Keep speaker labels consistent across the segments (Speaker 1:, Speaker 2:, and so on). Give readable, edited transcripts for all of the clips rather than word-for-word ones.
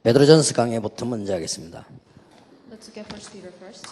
Speaker 1: 베드로전서 강해부터 먼저 하겠습니다.
Speaker 2: Let's look at 1 Peter first.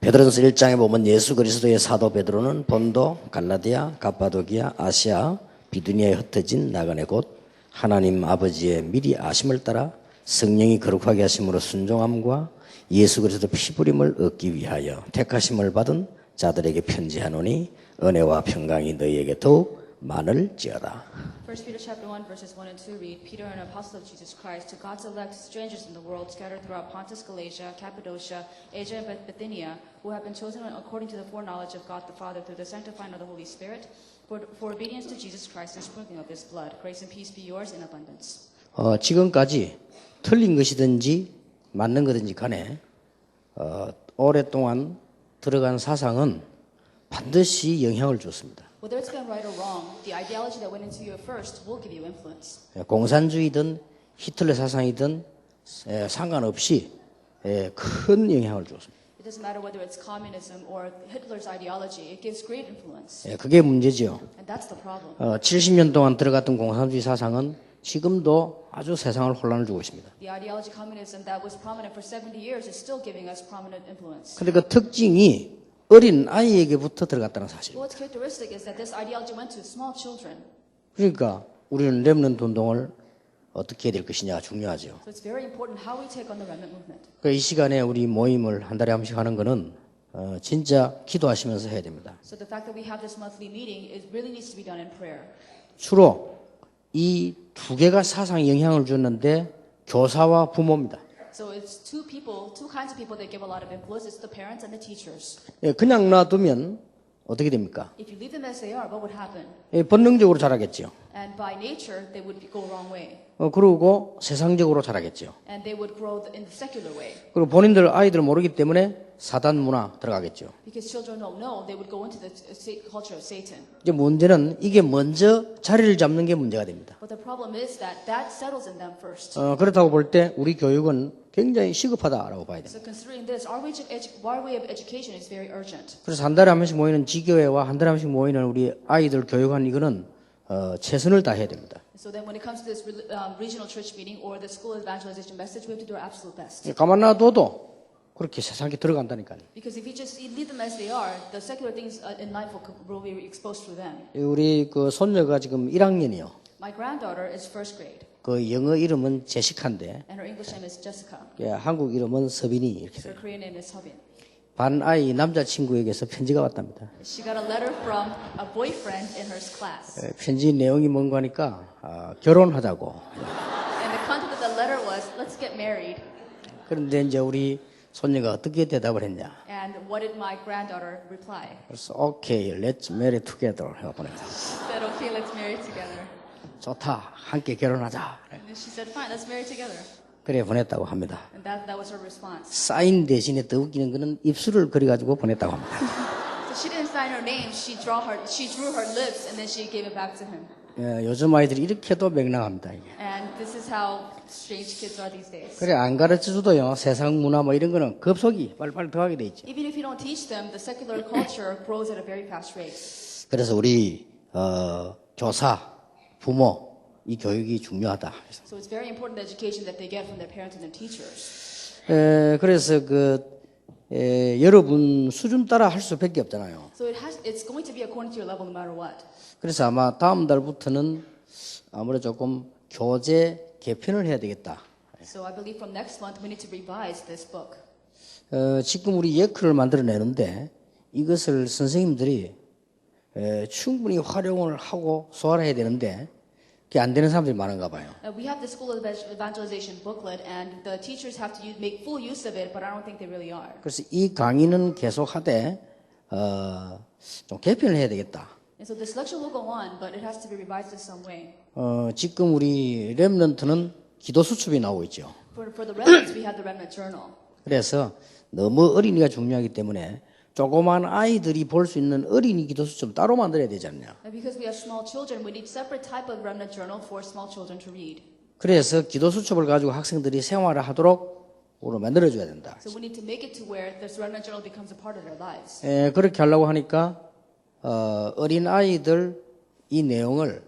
Speaker 1: 베드로전서 1장에 보면 예수 그리스도의 사도 베드로는 본도, 갈라디아, 갑바도기아, 아시아, 비두니아에 흩어진 나그네 곧 하나님 아버지의 미리 아심을 따라 성령이 거룩하게 하심으로 순종함과 예수 그리스도 피부림을 얻기 위하여 택하심을 받은 자들에게 편지하노니 은혜와 평강이 너희에게 더욱 많을지어다.
Speaker 2: 1 Peter chapter 1 verses 1 and 2 read, Peter, an apostle of Jesus Christ, to God's elect strangers in the world scattered throughout Pontus, Galatia, Cappadocia, Asia, and Bithynia, who have been chosen according to the foreknowledge of God the Father through the sanctifying of the Holy Spirit, for obedience to Jesus Christ and sprinkling of His blood. Grace and peace be yours in abundance.
Speaker 1: 지금까지 틀린 것이든지 맞는 것든지 간에 오랫동안 들어간 사상은 반드시 영향을 줬습니다.
Speaker 2: Whether it's been right or wrong, the ideology that went into you at first will give you influence.
Speaker 1: 공산주의든 히틀러 사상이든 상관없이 큰 영향을 줬습니다.
Speaker 2: It doesn't matter whether it's communism or Hitler's ideology, it gives great influence.
Speaker 1: 그게 문제죠.
Speaker 2: And that's the problem.
Speaker 1: 70년 동안 들어갔던 공산주의 사상은 지금도 아주 세상을 혼란을 주고 있습니다.
Speaker 2: The ideology communism that was prominent for 70 years is still giving us prominent influence.
Speaker 1: 근데 그 특징이 어린 아이에게부터 들어갔다는 사실입니다.
Speaker 2: What's characteristic is that this ideology went to small children.
Speaker 1: 그러니까 우리는 렘넌트 운동을 어떻게 해야 될 것이냐 중요하죠.
Speaker 2: So it's very important how we take on the remnant movement.
Speaker 1: 이 시간에 우리 모임을 한 달에 한 번씩 하는 거는 진짜 기도하시면서 해야 됩니다.
Speaker 2: So the fact that we have this monthly meeting, it really needs to be done in prayer.
Speaker 1: 주로 이 두 개가 사상에 영향을 줬는데 교사와 부모입니다.
Speaker 2: So it's two kinds of people that give a lot of influence. It's the parents and the teachers.
Speaker 1: 그냥 놔두면 어떻게 됩니까?
Speaker 2: If you leave them as they are, what would happen?
Speaker 1: 본능적으로 자라겠죠.
Speaker 2: And by nature, they would go wrong way.
Speaker 1: 그리고 세상적으로 자라겠죠.
Speaker 2: And they would grow in the secular way.
Speaker 1: 그리고 본인들 아이들 모르기 때문에 사단 문화 들어가겠죠.
Speaker 2: Because children don't know, they would go into the culture of Satan.
Speaker 1: 이제 문제는 이게 먼저 자리를 잡는 게 문제가 됩니다.
Speaker 2: But the problem is that settles in them first.
Speaker 1: 그렇다고 볼 때 우리 교육은 굉장히 시급하다라고 봐야 됩니다.
Speaker 2: So considering this, our way of education is very urgent.
Speaker 1: 그래서 한 달에 한 번씩 모이는 지교회와 한 달에 한 번씩 모이는 우리 아이들 교육하는 이거는 최선을 다해야 됩니다.
Speaker 2: So then when it comes to this regional church meeting or the school evangelization message, we have to do our absolute best.
Speaker 1: 가만 놔둬도 그렇게 세상에 들어간다니까요.
Speaker 2: Because if you just leave them as they are, the secular things in life will be exposed through them.
Speaker 1: 우리 그 손녀가 지금 1학년이요.
Speaker 2: My granddaughter is first grade.
Speaker 1: 그 영어 이름은 제시카인데
Speaker 2: And her English name is Jessica.
Speaker 1: 한국 이름은 서빈이 이렇게 돼요.
Speaker 2: Her Korean name is Seobin.
Speaker 1: 반 아이 남자친구에게서 편지가 왔답니다.
Speaker 2: She got a letter from a boyfriend in her class.
Speaker 1: 편지 내용이 뭔가 하니까 결혼하자고.
Speaker 2: And the content of the letter was, let's get married.
Speaker 1: 그런데 이제 우리 손녀가 어떻게 대답을 했냐.
Speaker 2: And what did my granddaughter reply?
Speaker 1: 그래서 okay, let's marry together 해서 보냈어요.
Speaker 2: She said, okay, let's marry together.
Speaker 1: 좋다, 함께 결혼하자.
Speaker 2: And then she said, fine, let's marry together.
Speaker 1: 그래 보냈다고 합니다.
Speaker 2: And that was her response.
Speaker 1: 사인 대신에 더 웃기는 거는 입술을 그려가지고 보냈다고 합니다.
Speaker 2: So she didn't sign her name, she drew her lips and then she gave it back to him.
Speaker 1: 요즘 아이들이 이렇게도 맹랑합니다. 이게.
Speaker 2: And this is how strange kids are these days.
Speaker 1: 그래 안 가르쳐줘도요 세상 문화 뭐 이런 거는 급속히 빨리빨리 더하게 돼 있죠.
Speaker 2: Even if you don't teach them, the secular culture grows at a very fast rate.
Speaker 1: 그래서 우리 교사, 부모 이 교육이 중요하다.
Speaker 2: So it's very important education that they get from their parents and their teachers.
Speaker 1: 그래서 여러분 수준 따라 할 수밖에 없잖아요.
Speaker 2: So it's going to be according to your level no matter what.
Speaker 1: 그래서 아마 다음 달부터는 아무래도 조금 교재 개편을 해야 되겠다.
Speaker 2: So I believe from next month we need to revise this book.
Speaker 1: 지금 우리 예크를 만들어내는데 이것을 선생님들이 충분히 활용을 하고 소화를 해야 되는데 그게 안 되는 사람들이 많은가 봐요.
Speaker 2: We have the school evangelization booklet and the teachers have to make full use of it, but I don't think they really are.
Speaker 1: 그래서 이 강의는 계속 하되 좀 개편을 해야 되겠다.
Speaker 2: And so this lecture will go on, but it has to be revised in some way.
Speaker 1: 지금 우리 렘넌트는 기도 수첩이 나오고 있죠.
Speaker 2: For the remnants, we have the remnant journal.
Speaker 1: 그래서 너무 어린이가 중요하기 때문에 조그만 아이들이 볼 수 있는 어린이 기도 수첩 따로 만들어야 되지 않냐.
Speaker 2: And because we have small children, we need separate type of remnant journal for small children to read.
Speaker 1: 그래서 기도 수첩을 가지고 학생들이 생활을 하도록 만들어줘야 된다.
Speaker 2: So we need to make it to where this remnant journal becomes a part of their lives.
Speaker 1: 그렇게 하려고 하니까 어린 아이들 이 내용을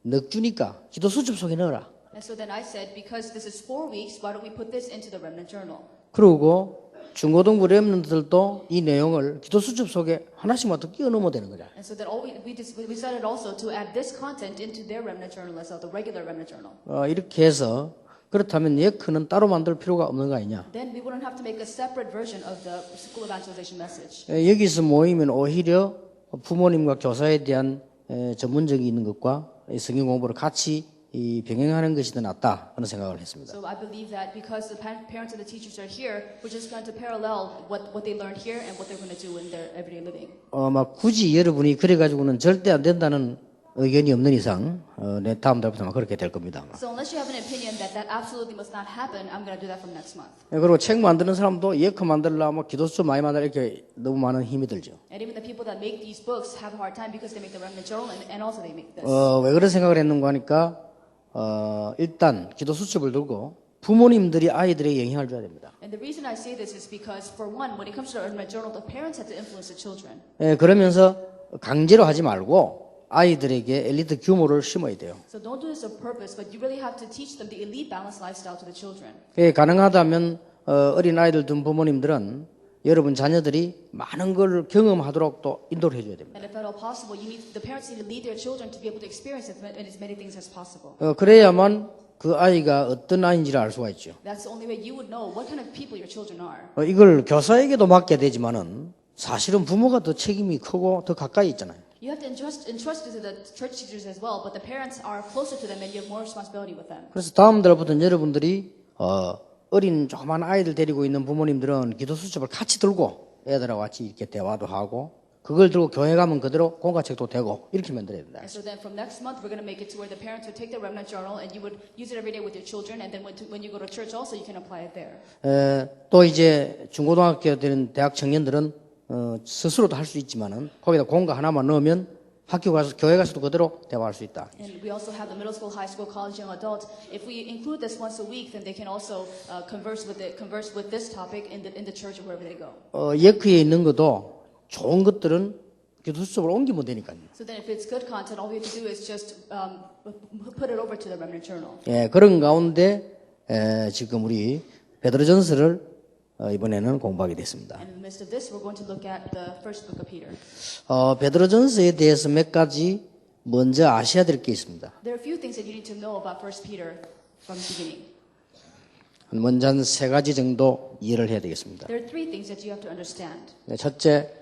Speaker 1: 넉 주니까 기도 수첩 속에 넣어라.
Speaker 2: And so then I said, because this is 4 weeks, why don't we put this into the remnant journal?
Speaker 1: 그리고 중고등부 렘넌트들도 이 내용을 기도 수첩 속에 하나씩만 더 끼워 넣으면 되는 거죠.
Speaker 2: And so then we decided also to add this content into their remnant journal as well, the regular remnant journal.
Speaker 1: 이렇게 해서 그렇다면 예크는 따로 만들 필요가 없는 거 아니냐.
Speaker 2: Then we wouldn't have to make a separate version of the school evangelization message.
Speaker 1: 여기서 모이면 오히려 부모님과 교사에 대한 전문적이 있는 것과 성경 공부를 같이 병행하는 것이 더 낫다 하는 생각을 했습니다.
Speaker 2: So I believe that because the parents and the teachers are here, we're just going to parallel what they learned here and what they're going to do in their everyday living.
Speaker 1: 막 굳이 여러분이 그래가지고는 절대 안 된다는 의견이 없는 이상 내 다음 달부터 그렇게 될 겁니다.
Speaker 2: So unless you have an opinion that absolutely must not happen, I'm going to do that from next month.
Speaker 1: 그리고 책 만드는 사람도 예크 만들려면 기도수 많이 만들어 이렇게 너무 많은 힘이 들죠.
Speaker 2: And even the people that make these books have a hard time because they make the remnant journal and also they make this.
Speaker 1: 왜 그런 생각을 했는가 하니까 일단 기도 수첩을 들고 부모님들이 아이들에게 영향을 줘야 됩니다.
Speaker 2: And the reason I say this is because, for one, when it comes to the remnant journal, the parents have to influence the children.
Speaker 1: 그러면서 강제로 하지 말고 아이들에게 엘리트 규모를 심어야 돼요.
Speaker 2: So don't do this on purpose, but you really have to teach them the elite balanced lifestyle to the children.
Speaker 1: 가능하다면 어린 아이들 둔 부모님들은 여러분 자녀들이 많은 걸 경험하도록 또 인도를 해줘야 됩니다.
Speaker 2: And if at all possible, the parents need to lead their children to be able to experience as many things as possible.
Speaker 1: 그래야만 그 아이가 어떤 아이인지를 알 수가 있죠.
Speaker 2: That's the only way you would know what kind of people your children are.
Speaker 1: 이걸 교사에게도 맡게 되지만은 사실은 부모가 더 책임이 크고 더 가까이 있잖아요.
Speaker 2: You have to entrust it to the church teachers as well, but the parents are closer to them and you have more responsibility with them.
Speaker 1: 그래서 다음 달부터는 여러분들이 어린 조그만 아이들 데리고 있는 부모님들은 기도 수첩을 같이 들고 애들하고 같이 이렇게 대화도 하고 그걸 들고 교회 가면 그대로 공과책도 되고 이렇게 만들어야 된다.
Speaker 2: And so then from next month, we're going to make it to where the parents would take the remnant journal and you would use it every day with your children, and then when you go to church also, you can apply it there.
Speaker 1: 또 이제 중고등학교 되는 대학 청년들은 스스로도 할 수 있지만은 거기다 공과 하나만 넣으면 학교 가서 교회 가서도 그대로 대화할 수 있다.
Speaker 2: And we also have the middle school, high school, college, young adults. If we include this once a week, then they can also converse with this topic in the church or wherever they go.
Speaker 1: 예크에 있는 것도 좋은 것들은 기도 수첩으로 옮기면 되니까요.
Speaker 2: So then, if it's good content, all we have to do is just put it over to the remnant journal.
Speaker 1: 그런 가운데 지금 우리 베드로전서를 이번에는 공부하게 됐습니다.
Speaker 2: And in the midst of this, we're going to look at the first book of Peter.
Speaker 1: 베드로전서에 대해서 몇 가지 먼저 아셔야 될 게 있습니다.
Speaker 2: There are a few things that you need to know about First Peter from the beginning.
Speaker 1: 먼저 한 세 가지 정도 이해를 해야 되겠습니다.
Speaker 2: There are three things that you have to understand.
Speaker 1: 첫째,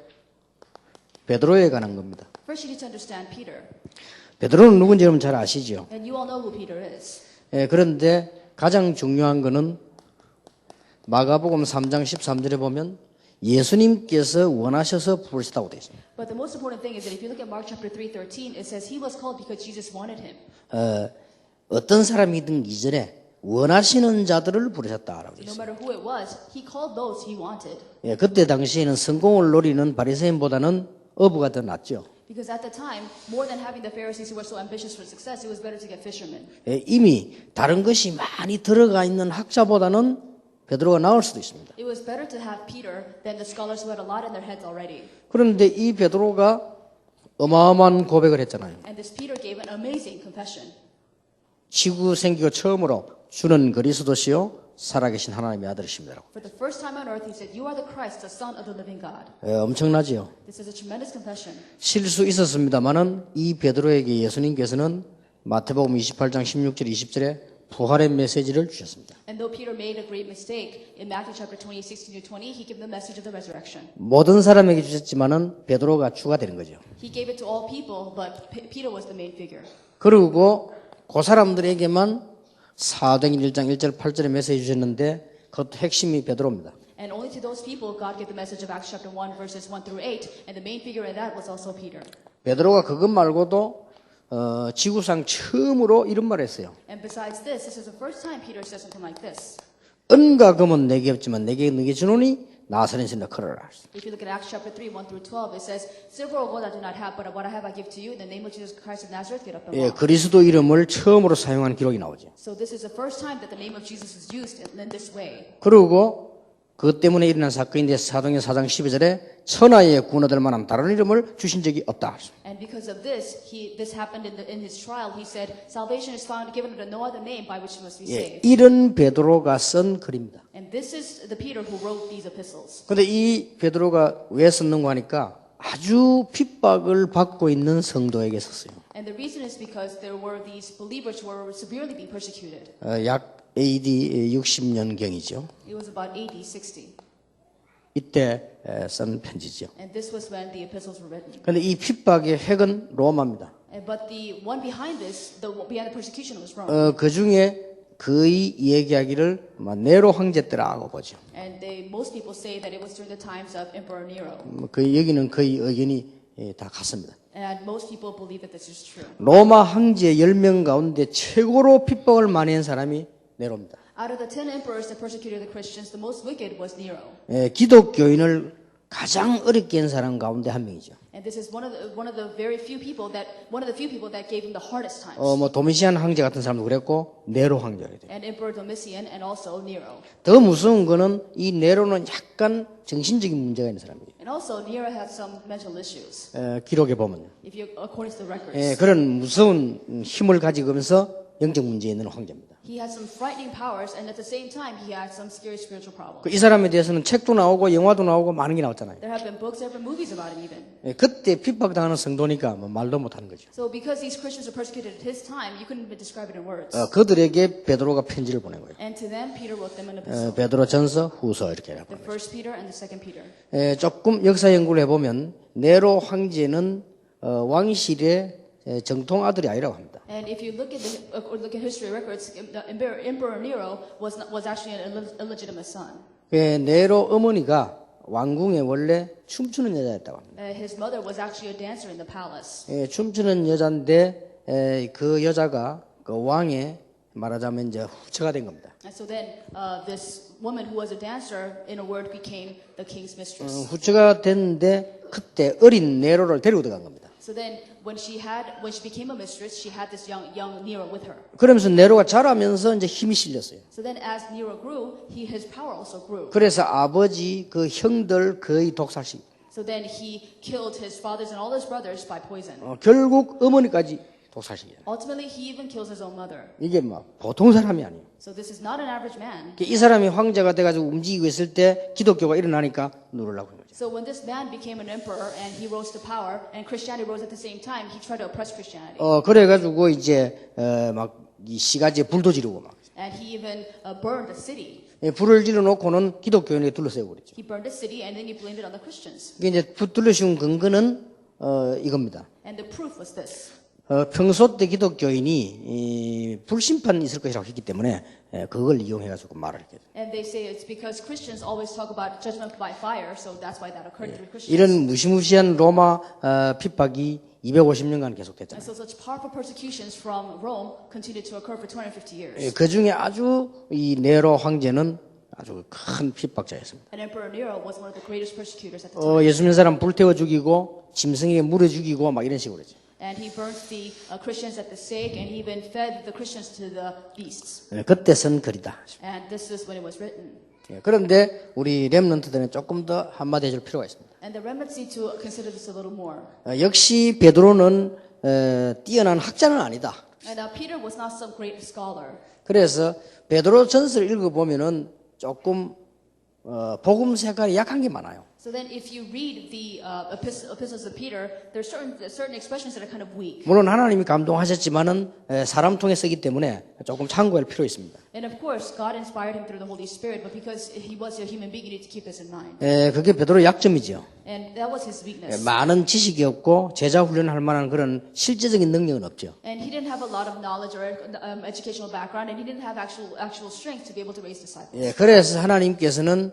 Speaker 1: 베드로에 관한 겁니다.
Speaker 2: First, you need to understand Peter.
Speaker 1: 베드로는 누군지 여러분 잘 아시죠?
Speaker 2: And you all know who Peter is.
Speaker 1: 그런데 가장 중요한 거는 마가복음 3장 13절에 보면 예수님께서 원하셔서 부르셨다고 되어 있습니다.
Speaker 2: But the most important thing is that if you look at Mark chapter 3:13, it says he was called because Jesus wanted him.
Speaker 1: 어떤 사람이든 이전에 원하시는 자들을 부르셨다라고 되어
Speaker 2: No
Speaker 1: 있습니다.
Speaker 2: matter who it was, he called those he wanted.
Speaker 1: 그때 당시에는 성공을 노리는 바리새인보다는 어부가 더 낫죠.
Speaker 2: Because at the time, more than having the Pharisees who were so ambitious for success, it was better to get fishermen.
Speaker 1: 이미 다른 것이 많이 들어가 있는 학자보다는 베드로가 나을 수도 있습니다.
Speaker 2: It was better to have Peter than the scholars who had a lot in their heads already.
Speaker 1: 그런데 이 베드로가 어마어마한 고백을 했잖아요.
Speaker 2: And this Peter gave an amazing confession.
Speaker 1: 지구 생기고 처음으로 주는 그리스도시요 살아계신 하나님의 아들이십니다.
Speaker 2: For the first time on earth, he said, "You are the Christ, the Son of the living God."
Speaker 1: 엄청나지요.
Speaker 2: This is a tremendous confession.
Speaker 1: 실수 있었습니다만은 이 베드로에게 예수님께서는 마태복음 28장 16절 20절에 부활의 메시지를 주셨습니다.
Speaker 2: And though Peter made a great mistake in Matthew chapter 20, 16-20, he gave the message of the resurrection.
Speaker 1: 모든 사람에게 주셨지만은 베드로가 주가 되는 거죠.
Speaker 2: He gave it to all people, but Peter was the main figure.
Speaker 1: 그리고 그 사람들에게만 사도행전 1장 1절 8절의 메시지 주셨는데 그것도 핵심이 베드로입니다.
Speaker 2: And only to those people God gave the message of Acts chapter 1 verses 1 through 8, and the main figure in that was also Peter.
Speaker 1: 베드로가 그것 말고도 지구상 처음으로 이런 말을 했어요.
Speaker 2: And besides this is the first time Peter says something like this.
Speaker 1: 은과 금은 내게 없지만 내게 너게 주노니 나사렛에 너커러라.
Speaker 2: If you look at Acts chapter 3, 1 through 12, it says, Silver or gold I do not have, but what I have I give to you. In the name of Jesus Christ of Nazareth, get up and walk.
Speaker 1: 그리스도 이름을 처음으로 사용한 기록이 나오죠.
Speaker 2: So this is the first time that the name of Jesus is used in this way.
Speaker 1: 그리고 그것 때문에 일어난 사건인데 사도행전 4장 12절에 천하에 구원받을 만한 다른 이름을 주신 적이 없다.
Speaker 2: And because of this, this happened in his trial. He said, "Salvation is found given unto no other name by which we must be
Speaker 1: 예,
Speaker 2: saved."
Speaker 1: 이런 베드로가 쓴 글입니다.
Speaker 2: And this is the Peter who wrote these epistles.
Speaker 1: 그런데 이 베드로가 왜 썼는가 하니까 아주 핍박을 받고 있는 성도에게 썼어요.
Speaker 2: And the reason is because there were these believers who were severely being persecuted.
Speaker 1: 약 AD 60년경이죠.
Speaker 2: It was about AD 60.
Speaker 1: 이때 쓴 편지죠.
Speaker 2: And this was when the epistles were written.
Speaker 1: 그런데 이 핍박의 핵은 로마입니다.
Speaker 2: But the one behind this, behind the persecution was Rome.
Speaker 1: 그 중에 거의 얘기하기를 네로 황제 때라고 보죠.
Speaker 2: And most people say that it was during the times of Emperor Nero.
Speaker 1: 그 여기는 거의 의견이 다 같습니다.
Speaker 2: And most people believe that this is true.
Speaker 1: 로마 황제 10명 가운데 최고로 핍박을 많이 한 사람이 네로입니다.
Speaker 2: Out of the 10 emperors that persecuted the Christians, the most wicked was Nero.
Speaker 1: 기독교인을 가장 어렵게 한 사람 가운데 한 명이죠.
Speaker 2: And this is one of the few people that gave him the hardest times.
Speaker 1: 뭐 도미시안 황제 같은 사람도 그랬고 네로 황제가 돼요.
Speaker 2: And Emperor Domitian and also Nero.
Speaker 1: 더 무서운 거는 이 네로는 약간 정신적인 문제가 있는 사람이에요.
Speaker 2: And also Nero had some mental issues.
Speaker 1: 기록에 보면요.
Speaker 2: If you according to the records.
Speaker 1: 그런 무서운 힘을 가지고면서 영적 문제에 있는 황제입니다.
Speaker 2: He had some frightening powers, and at the same time, he had some scary spiritual problems.
Speaker 1: 이 사람에 대해서는 책도 나오고 영화도 나오고 많은 게 나왔잖아요.
Speaker 2: There have been books, there have been movies about him even.
Speaker 1: 그때 핍박당하는 성도니까 뭐 말도 못하는 거죠.
Speaker 2: So because these Christians were persecuted at his time, you couldn't even describe it in words.
Speaker 1: 그들에게 베드로가 편지를 보낸 거예요.
Speaker 2: And to them, Peter wrote them an epistle.
Speaker 1: 베드로전서, 후서 이렇게
Speaker 2: The
Speaker 1: 해요.
Speaker 2: First Peter and the Second Peter.
Speaker 1: 조금 역사 연구를 해보면 네로 황제는 왕실의 정통 아들이 아니라고 합니다.
Speaker 2: And if you look at history records, Emperor Nero was actually an illegitimate son.
Speaker 1: 네로 어머니가 왕궁에 원래 춤추는 여자였다고 합니다.
Speaker 2: His mother was actually a dancer in the palace.
Speaker 1: 춤추는 여자인데 그 여자가 그 왕의 말하자면 이제 후처가 된 겁니다.
Speaker 2: And so then this woman who was a dancer, in a word, became the king's mistress.
Speaker 1: 후처가 됐는데 그때 어린 네로를 데리고 들어간 겁니다.
Speaker 2: So then when she became a mistress, she had this young Nero with her.
Speaker 1: 그러면서 네로가 자라면서 이제 힘이 실렸어요.
Speaker 2: So then as Nero grew, his power also grew.
Speaker 1: 그래서 아버지 그 형들 거의 독살시.
Speaker 2: So then he killed his fathers and all his brothers by poison.
Speaker 1: 결국 어머니까지 독살시켜요.
Speaker 2: Ultimately, he even kills his own mother.
Speaker 1: 이게 막 보통 사람이 아니에요.
Speaker 2: So this is not an average man.
Speaker 1: 이 사람이 황제가 돼가지고 움직이고 있을 때 기독교가 일어나니까 누르려고 하는 거죠.
Speaker 2: So when this man became an emperor and he rose to power and Christianity rose at the same time, he tried to oppress Christianity.
Speaker 1: 그래가지고 이제 막 이 시가지에 불도 지르고 막.
Speaker 2: And he even burned the city.
Speaker 1: 불을 질러놓고는 기독교인에게 둘러세우고 그랬죠.
Speaker 2: He burned the city and then he blamed it on the Christians.
Speaker 1: 이게 이제 불 둘러씌운 근거는 이겁니다.
Speaker 2: And the proof was this.
Speaker 1: 평소 때 기독교인이 불심판이 있을 것이라고 했기 때문에 그걸 이용해가지고 말을 했거든요.
Speaker 2: And they say it's because Christians always talk about judgment by fire, so that's why that occurred through Christians.
Speaker 1: 이런 무시무시한 로마 핍박이 250년간
Speaker 2: And
Speaker 1: 계속됐잖아요.
Speaker 2: so such powerful persecutions from Rome continued to occur for 250 years.
Speaker 1: 그 중에 아주 이 네로 황제는 아주 큰 핍박자였습니다.
Speaker 2: And Emperor Nero was one of the greatest persecutors at the time.
Speaker 1: 예수 믿는 사람 불태워 죽이고 짐승에게 물어 죽이고 막 이런 식으로 했죠.
Speaker 2: And he burnt the Christians at the stake, and he even fed the Christians to the beasts.
Speaker 1: 그때 쓴 글이다.
Speaker 2: And this is when it was written.
Speaker 1: 그런데 우리 렘넌트들은 조금 더 한마디 해줄 필요가 있습니다.
Speaker 2: And the remnants need to consider this a little more.
Speaker 1: 역시 베드로는 뛰어난 학자는 아니다.
Speaker 2: And Peter was not some great scholar.
Speaker 1: 그래서 베드로 전서를 읽어보면은 조금 복음 색깔이 약한 게 많아요.
Speaker 2: So then if you read the epistles of Peter, there's certain expressions that are kind of weak.
Speaker 1: 물론 하나님이 감동하셨지만은 사람 통해 쓰기 때문에 조금 참고할 필요 있습니다.
Speaker 2: And of course, God inspired him through the Holy Spirit, but because he was a human being, you need to keep this in mind.
Speaker 1: 그게 베드로의 약점이죠.
Speaker 2: And that was his weakness.
Speaker 1: 많은 지식이 없고 제자 훈련할 만한 그런 실제적인 능력은 없죠.
Speaker 2: And he didn't have a lot of knowledge or educational background, and he didn't have actual strength to be able to raise disciples.
Speaker 1: 그래서 하나님께서는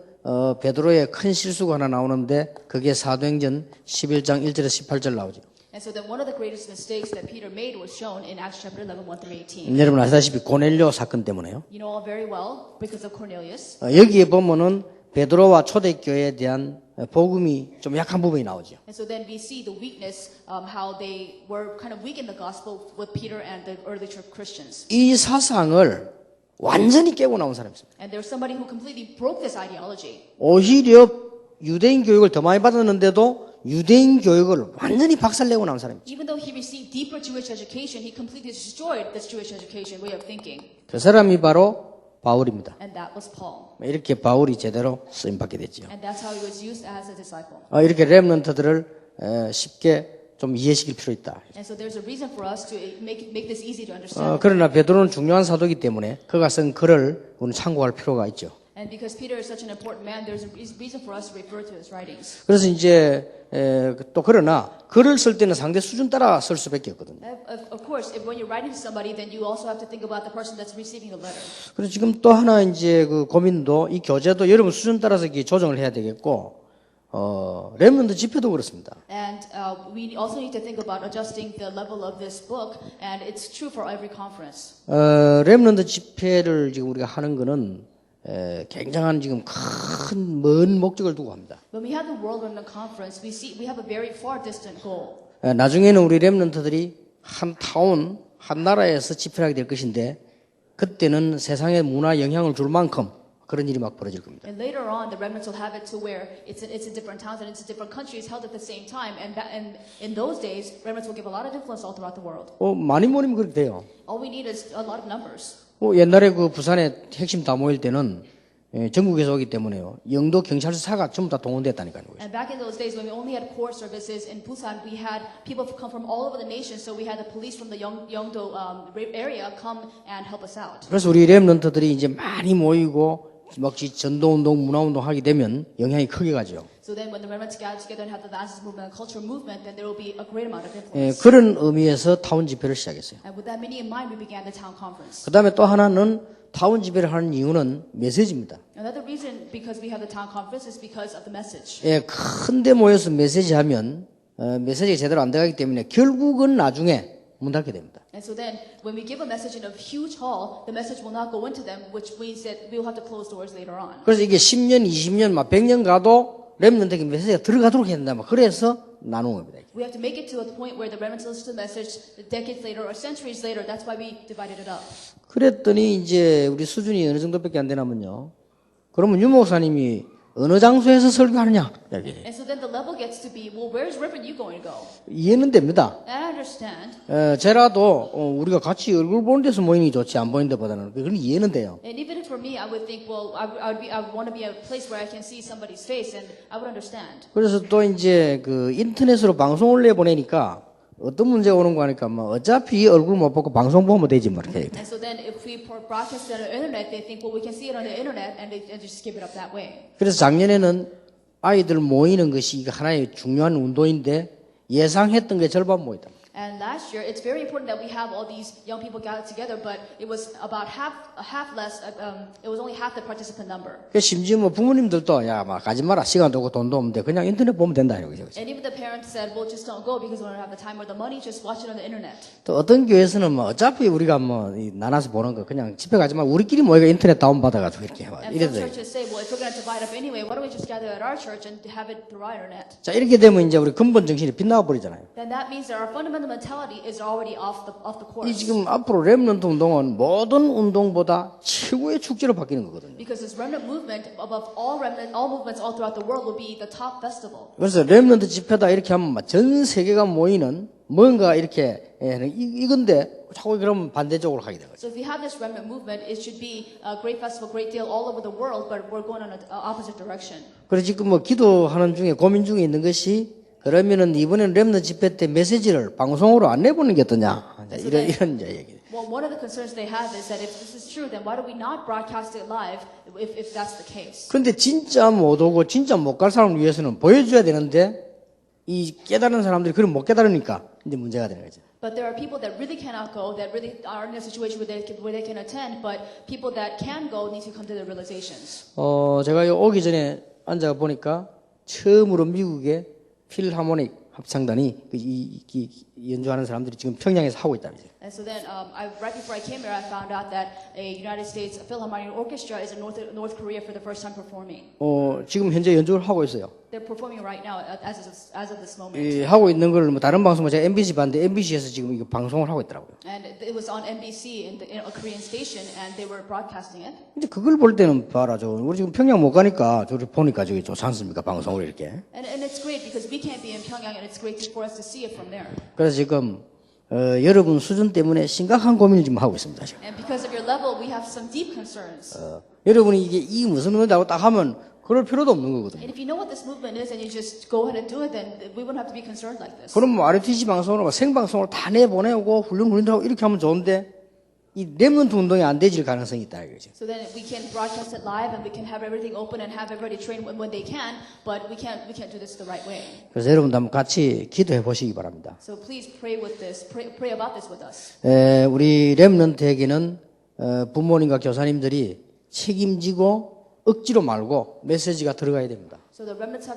Speaker 1: 베드로의 큰 실수가 하나 나오는데 그게 사도행전 11장 1절에서 18절 나오죠.
Speaker 2: And so then one of the greatest mistakes that Peter made was shown in Acts chapter 11, 1 through 18.
Speaker 1: 여러분 아시다시피 고넬료 사건 때문에요.
Speaker 2: You know all very well because of Cornelius.
Speaker 1: 여기에 보면은 베드로와 초대교회에 대한 복음이 좀 약한 부분이 나오죠.
Speaker 2: And so then we see the weakness, how they were kind of weak in the gospel with Peter and the early church Christians.
Speaker 1: 이 사상을
Speaker 3: 완전히 깨고 나온 사람이 있습니다.
Speaker 2: And there's somebody who completely broke this ideology.
Speaker 3: 오히려 유대인 교육을 더 많이 받았는데도 유대인 교육을 완전히 박살내고 나온 사람입니다.
Speaker 2: Even though he received deeper Jewish education, he completely destroyed this Jewish education way of thinking.
Speaker 3: 그 사람이 바로 바울입니다.
Speaker 2: And that was Paul.
Speaker 3: 이렇게 바울이 제대로 쓰임받게 됐지요.
Speaker 2: And that's how he was used as a disciple.
Speaker 3: 이렇게 렘넌트들을 쉽게 좀 이해시킬 필요 있다.
Speaker 2: And so there's a reason for us to make this easy to understand.
Speaker 3: 그러나 베드로는 중요한 사도이기 때문에 그가 쓴 글을 우리는 참고할 필요가 있죠.
Speaker 2: And because Peter is such an important man, there's a reason for us to refer to his writings.
Speaker 3: 그래서 이제 또 그러나 글을 쓸 때는 상대 수준 따라 쓸 수밖에 없거든요.
Speaker 2: Of course, when you're writing to somebody, then you also have to think about the person that's receiving the letter.
Speaker 3: 그래서 지금 또 하나 이제 그 고민도 이 교재도 여러분 수준 따라서 이렇게 조정을 해야 되겠고 렘넌트 집회도 그렇습니다.
Speaker 2: And we also need to think about adjusting the level of this book, and it's true for every conference.
Speaker 3: 렘넌트 집회를 지금 우리가 하는 거는 굉장한 지금 큰 먼 목적을 두고 합니다.
Speaker 2: When we have the World Remnant Conference, we have a very far distant goal.
Speaker 3: 나중에는 우리 렘넌트들이 한 타운, 한 나라에서 집회를 하게 될 것인데 그때는 세상의 문화 영향을 줄 만큼 그런 일이 막 벌어질 겁니다.
Speaker 2: And later on, the remnants will have it to where it's in different towns and it's in different countries held at the same time. And in those days, remnants will give a lot of influence all throughout the world.
Speaker 3: 많이 모이면 그렇게 돼요.
Speaker 2: All we need is a lot of numbers.
Speaker 3: 옛날에 그 부산에 핵심 다 모일 때는 전국에서 오기 때문에요. 영도 경찰서가 전부 다 동원됐다니까요.
Speaker 2: And back in those days, when we only had core services in Busan, we had people come from all over the nation. So we had the police from the Yeongdo area come and help us out.
Speaker 3: 그래서 우리 렘넌트들이 이제 많이 모이고 막 전도운동, 문화운동 하게 되면 영향이 크게 가죠.
Speaker 2: So then when the remnants gather together and have the Nazis movement and culture movement, then there will be a great amount of influence.
Speaker 3: 그런 의미에서 타운 집회를 시작했어요.
Speaker 2: And with that meaning in mind, we began the town conference.
Speaker 3: 그 다음에 또 하나는 타운 집회를 하는 이유는 메시지입니다.
Speaker 2: Another reason because we have the town conference is because of the message.
Speaker 3: 큰데 모여서 메시지 하면 메시지가 제대로 안 돼가기 때문에 결국은 나중에 문 닫게 됩니다.
Speaker 2: And so then when we give a message in a huge hall, the message will not go into them, which means that we'll have to close doors later on.
Speaker 3: 그래서 이게 10년, 20년, 막 100년 가도 렘넌트에게 메시지가 들어가도록 해야 된다. 그래서 나누는 겁니다.
Speaker 2: We have to make it to a point where the remnants listen to the message decades later or centuries later. That's why we divided it up.
Speaker 3: 그랬더니 이제 우리 수준이 어느 정도밖에 안 되냐면요. 그러면 유 목사님이 어느 장소에서 설교하느냐?
Speaker 2: And so then the level gets to be, well, where's Reverend you going to go?
Speaker 3: 이해는 됩니다.
Speaker 2: And I understand.
Speaker 3: 저라도 우리가 같이 얼굴 보는 데서 모이는 게 좋지 안 보이는 데보다는 그건 이해는 돼요.
Speaker 2: And even for me, I would think, well, I would want to be a place where I can see somebody's face, and I would understand.
Speaker 3: 그래서 또 이제 그 인터넷으로 방송을 내보내니까 어떤 문제가 오는 거 하니까 뭐 어차피 얼굴 못 보고 방송 보면 되지 뭐 이렇게.
Speaker 2: And so then if we broadcast it on the internet, they think, well, we can see it on the internet, and they just skip it up that way.
Speaker 3: 그래서 작년에는 아이들 모이는 것이 하나의 중요한 운동인데 예상했던 게 절반 모이다.
Speaker 2: And last year, it's very important that we have all these young people gathered together, but it was about half less. It was only half the participant number.
Speaker 3: 심지어 뭐 부모님들도 막 가지 마라 시간도 없고 돈도 없는데 그냥 인터넷 보면 된다 이러고.
Speaker 2: And even the parents said, well, just don't go because we don't have the time or the money. Just watch it on the internet.
Speaker 3: 또 어떤 교회에서는 뭐 어차피 우리가 뭐 나눠서 보는 거 그냥 집회 가지 마 우리끼리 모이가 인터넷 다운 받아가지고 이렇게 해.
Speaker 2: And some churches say, well, if we're going to divide up anyway, why don't we just gather at our church and have it through our internet?
Speaker 3: 자 이렇게 되면 이제 우리 근본 정신이 빗나가 버리잖아요.
Speaker 2: Then that means that our fundamental mentality is already off the
Speaker 3: 이
Speaker 2: course.
Speaker 3: 지금 앞으로 렘넌트 운동은 모든 운동보다 최고의 축제로 바뀌는 거거든요.
Speaker 2: Because this remnant movement, above all movements all throughout the world, will be the top festival.
Speaker 3: 그래서 렘넌트 집회다 이렇게 하면 전 세계가 모이는 뭔가 이렇게 이건데 자꾸 그러면 반대쪽으로 하게 되거든요.
Speaker 2: So if we have this remnant movement, it should be a great festival, great deal all over the world, but we're going on an opposite direction.
Speaker 3: 그래서 지금 뭐 기도하는 중에 고민 중에 있는 것이 그러면은 이번에는 렘넌트 집회 때 메시지를 방송으로 안 내보는 게 어떠냐 이런 이제 얘기.
Speaker 2: Well, one of the concerns they have is that if this is true, then why do we not broadcast it live if that's the case?
Speaker 3: 그런데 진짜 못 오고 진짜 못 갈 사람을 위해서는 보여줘야 되는데 이 깨달은 사람들이 그걸 못 깨달으니까 이제 문제가 되는 거죠.
Speaker 2: But there are people that really cannot go, that really are in a situation where they can attend, but people that can go need to come to their realizations.
Speaker 3: 제가 오기 전에 앉아 보니까 처음으로 미국에 필하모닉 합창단이 연주하는 사람들이 지금 평양에서 하고 있다는 거죠.
Speaker 2: And so then, right before I came here, I found out that a United States Philharmonic Orchestra is in North Korea for the first time performing.
Speaker 3: 지금 현재 연주를 하고 있어요.
Speaker 2: They're performing right now as of this moment.
Speaker 3: 하고 있는 걸 뭐 다른 방송을 제가 MBC 봤는데 MBC에서 지금 이거 방송을 하고 있더라고요.
Speaker 2: And it was on NBC in a Korean station, and they were broadcasting it.
Speaker 3: 근데 그걸 볼 때는 봐라, 우리 지금 평양 못 가니까 저기 보니까 저기 좋지 않습니까? 방송을 이렇게.
Speaker 2: And it's great because we can't be in Pyongyang, and it's great for us to see it from there.
Speaker 3: 그래서 지금 여러분 수준 때문에 심각한 고민을 지금 하고 있습니다. 지금.
Speaker 2: And because of your level, we have some deep concerns.
Speaker 3: 여러분이 이게 무슨 의미라고 딱 하면 그럴 필요도 없는 거거든요.
Speaker 2: And if you know what this movement is and you just go ahead and do it, then we wouldn't have to be concerned like this.
Speaker 3: 그럼 뭐 RTC 방송으로 생방송을 다 내보내고 훈련도 하고 이렇게 하면 좋은데 이 렘넌트 운동이 안 되질 가능성이 있다 이거죠.
Speaker 2: So then we can broadcast it live and we can have everything open and have everybody train when they can, but we can't do this the right way.
Speaker 3: 그래서 여러분도 한번 같이 기도해 보시기 바랍니다.
Speaker 2: So please pray with this, pray about this with us.
Speaker 3: 우리 렘넌트에게는 부모님과 교사님들이 책임지고 억지로 말고 메시지가 들어가야 됩니다.
Speaker 2: So the remnants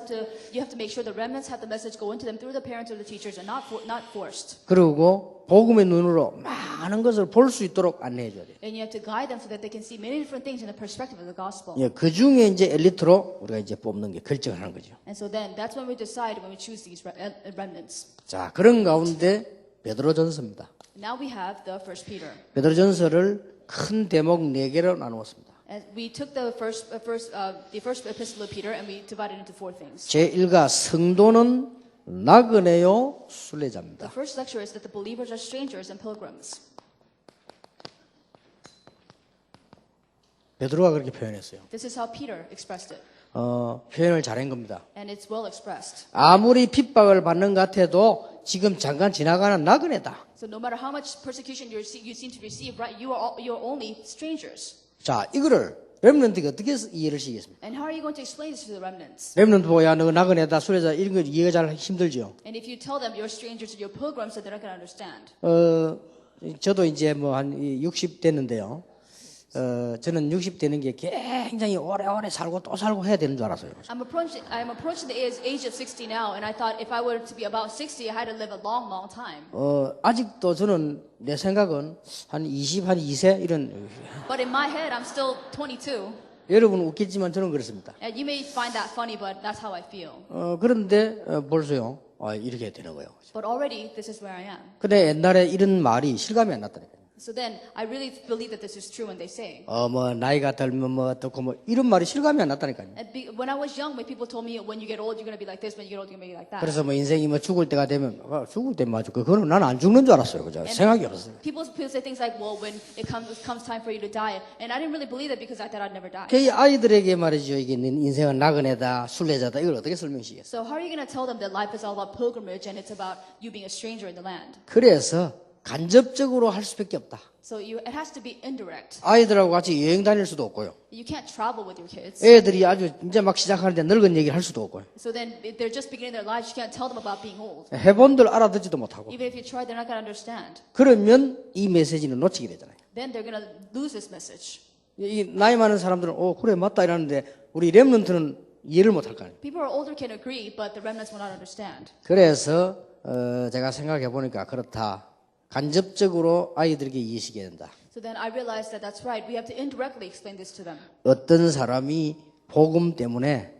Speaker 2: you have to make sure the remnants have the message go into them through the parents or the teachers and not forced.
Speaker 3: 그리고 복음의 눈으로 많은 것을 볼 수 있도록 안내해 줘야 돼요.
Speaker 2: And you have to guide them so that they can see many different things in the perspective of the gospel.
Speaker 3: 예, 그 중에 이제 엘리트로 우리가 이제 뽑는 게 결정하는 거죠.
Speaker 2: And so then that's when we decide when we choose these remnants.
Speaker 3: 자, 그런 가운데 베드로전서입니다.
Speaker 2: Now we have the First Peter.
Speaker 3: 베드로전서를 큰 대목 4개로 나누었습니다.
Speaker 2: And we took the first epistle of Peter and we divided it into 4 things.
Speaker 3: 제1가 성도는 나그네요 순례자입니다.
Speaker 2: The first lecture is that the believers are strangers and pilgrims.
Speaker 3: 베드로가 그렇게 표현했어요.
Speaker 2: This is how Peter expressed it.
Speaker 3: 표현을 잘한 겁니다.
Speaker 2: And it's well expressed.
Speaker 3: 아무리 핍박을 받는 것 같아도 지금 잠깐 지나가는 나그네다.
Speaker 2: So no matter how much persecution you seem to receive, right, you are only strangers.
Speaker 3: 자, 이거를 렘넌트가 어떻게 이해를 시키겠습니까?
Speaker 2: And how are you going to explain this to the remnants?
Speaker 3: 렘넌트 보야 너 나그네다 순례자 이런 거 이해가 잘 힘들죠.
Speaker 2: And if you tell them you're strangers and you're pilgrims, then they're not going to understand.
Speaker 3: 저도 이제 뭐 한 60 됐는데요. 저는 60 되는 게 굉장히 오래오래 살고 또 살고 해야 되는 줄 알았어요.
Speaker 2: I'm approaching the age of 60 now, and I thought if I were to be about 60, I had to live a long, long time.
Speaker 3: 아직도 저는 내 생각은 한 20, 한 2세 이런.
Speaker 2: But in my head, I'm still 22.
Speaker 3: 여러분 웃기지만 저는 그렇습니다.
Speaker 2: And you may find that funny, but that's how I feel.
Speaker 3: 그런데 벌써요. 이렇게 되는 거예요.
Speaker 2: But already, this is where I am.
Speaker 3: 근데 옛날에 이런 말이 실감이 안 났다니까요.
Speaker 2: So then, I really believe that this is true when they say.
Speaker 3: 뭐 나이가 들면 뭐 어떻고 뭐 이런 말이 실감이 안 났다니까요.
Speaker 2: And when I was young, when people told me when you get old, you're going to be like this, when you get old, you're going to be like that.
Speaker 3: 그래서 뭐 인생이 뭐 죽을 때가 되면 죽을 때 맞아. 그거는 나는 안 죽는 줄 알았어요. 그죠? 생각이 없었어요.
Speaker 2: People say things like, well, when it comes time for you to die, and I didn't really believe it because I thought I'd never die.
Speaker 3: 그 아이들에게 말이죠. 이게 인생은 나그네다, 순례자다. 이걸 어떻게 설명시겠어요?
Speaker 2: So how are you going to tell them that life is all about pilgrimage and it's about you being a stranger in the land?
Speaker 3: 그래서 간접적으로 할 수밖에 없다.
Speaker 2: So it has to be indirect.
Speaker 3: 아이들하고 같이 여행 다닐 수도 없고요.
Speaker 2: You can't travel with your kids.
Speaker 3: 애들이 아주 이제 막 시작하는데 늙은 얘기를 할 수도 없고요.
Speaker 2: So then they're just beginning their lives. You can't tell them about being old.
Speaker 3: 해본들 알아듣지도 못하고.
Speaker 2: Even if you try, they're not going to understand.
Speaker 3: 그러면 이 메시지는 놓치게 되잖아요.
Speaker 2: Then they're going to lose this message.
Speaker 3: 이 나이 많은 사람들은 그래 맞다 이러는데 우리 렘넌트는 이해를 못할 거 아니에요.
Speaker 2: People who are older can agree, but the remnants will not understand.
Speaker 3: 그래서 제가 생각해 보니까 그렇다. 간접적으로 아이들에게 이해시켜야 된다.
Speaker 2: So then I realized that that's right. We have to indirectly explain this to them.
Speaker 3: 어떤 사람이 복음 때문에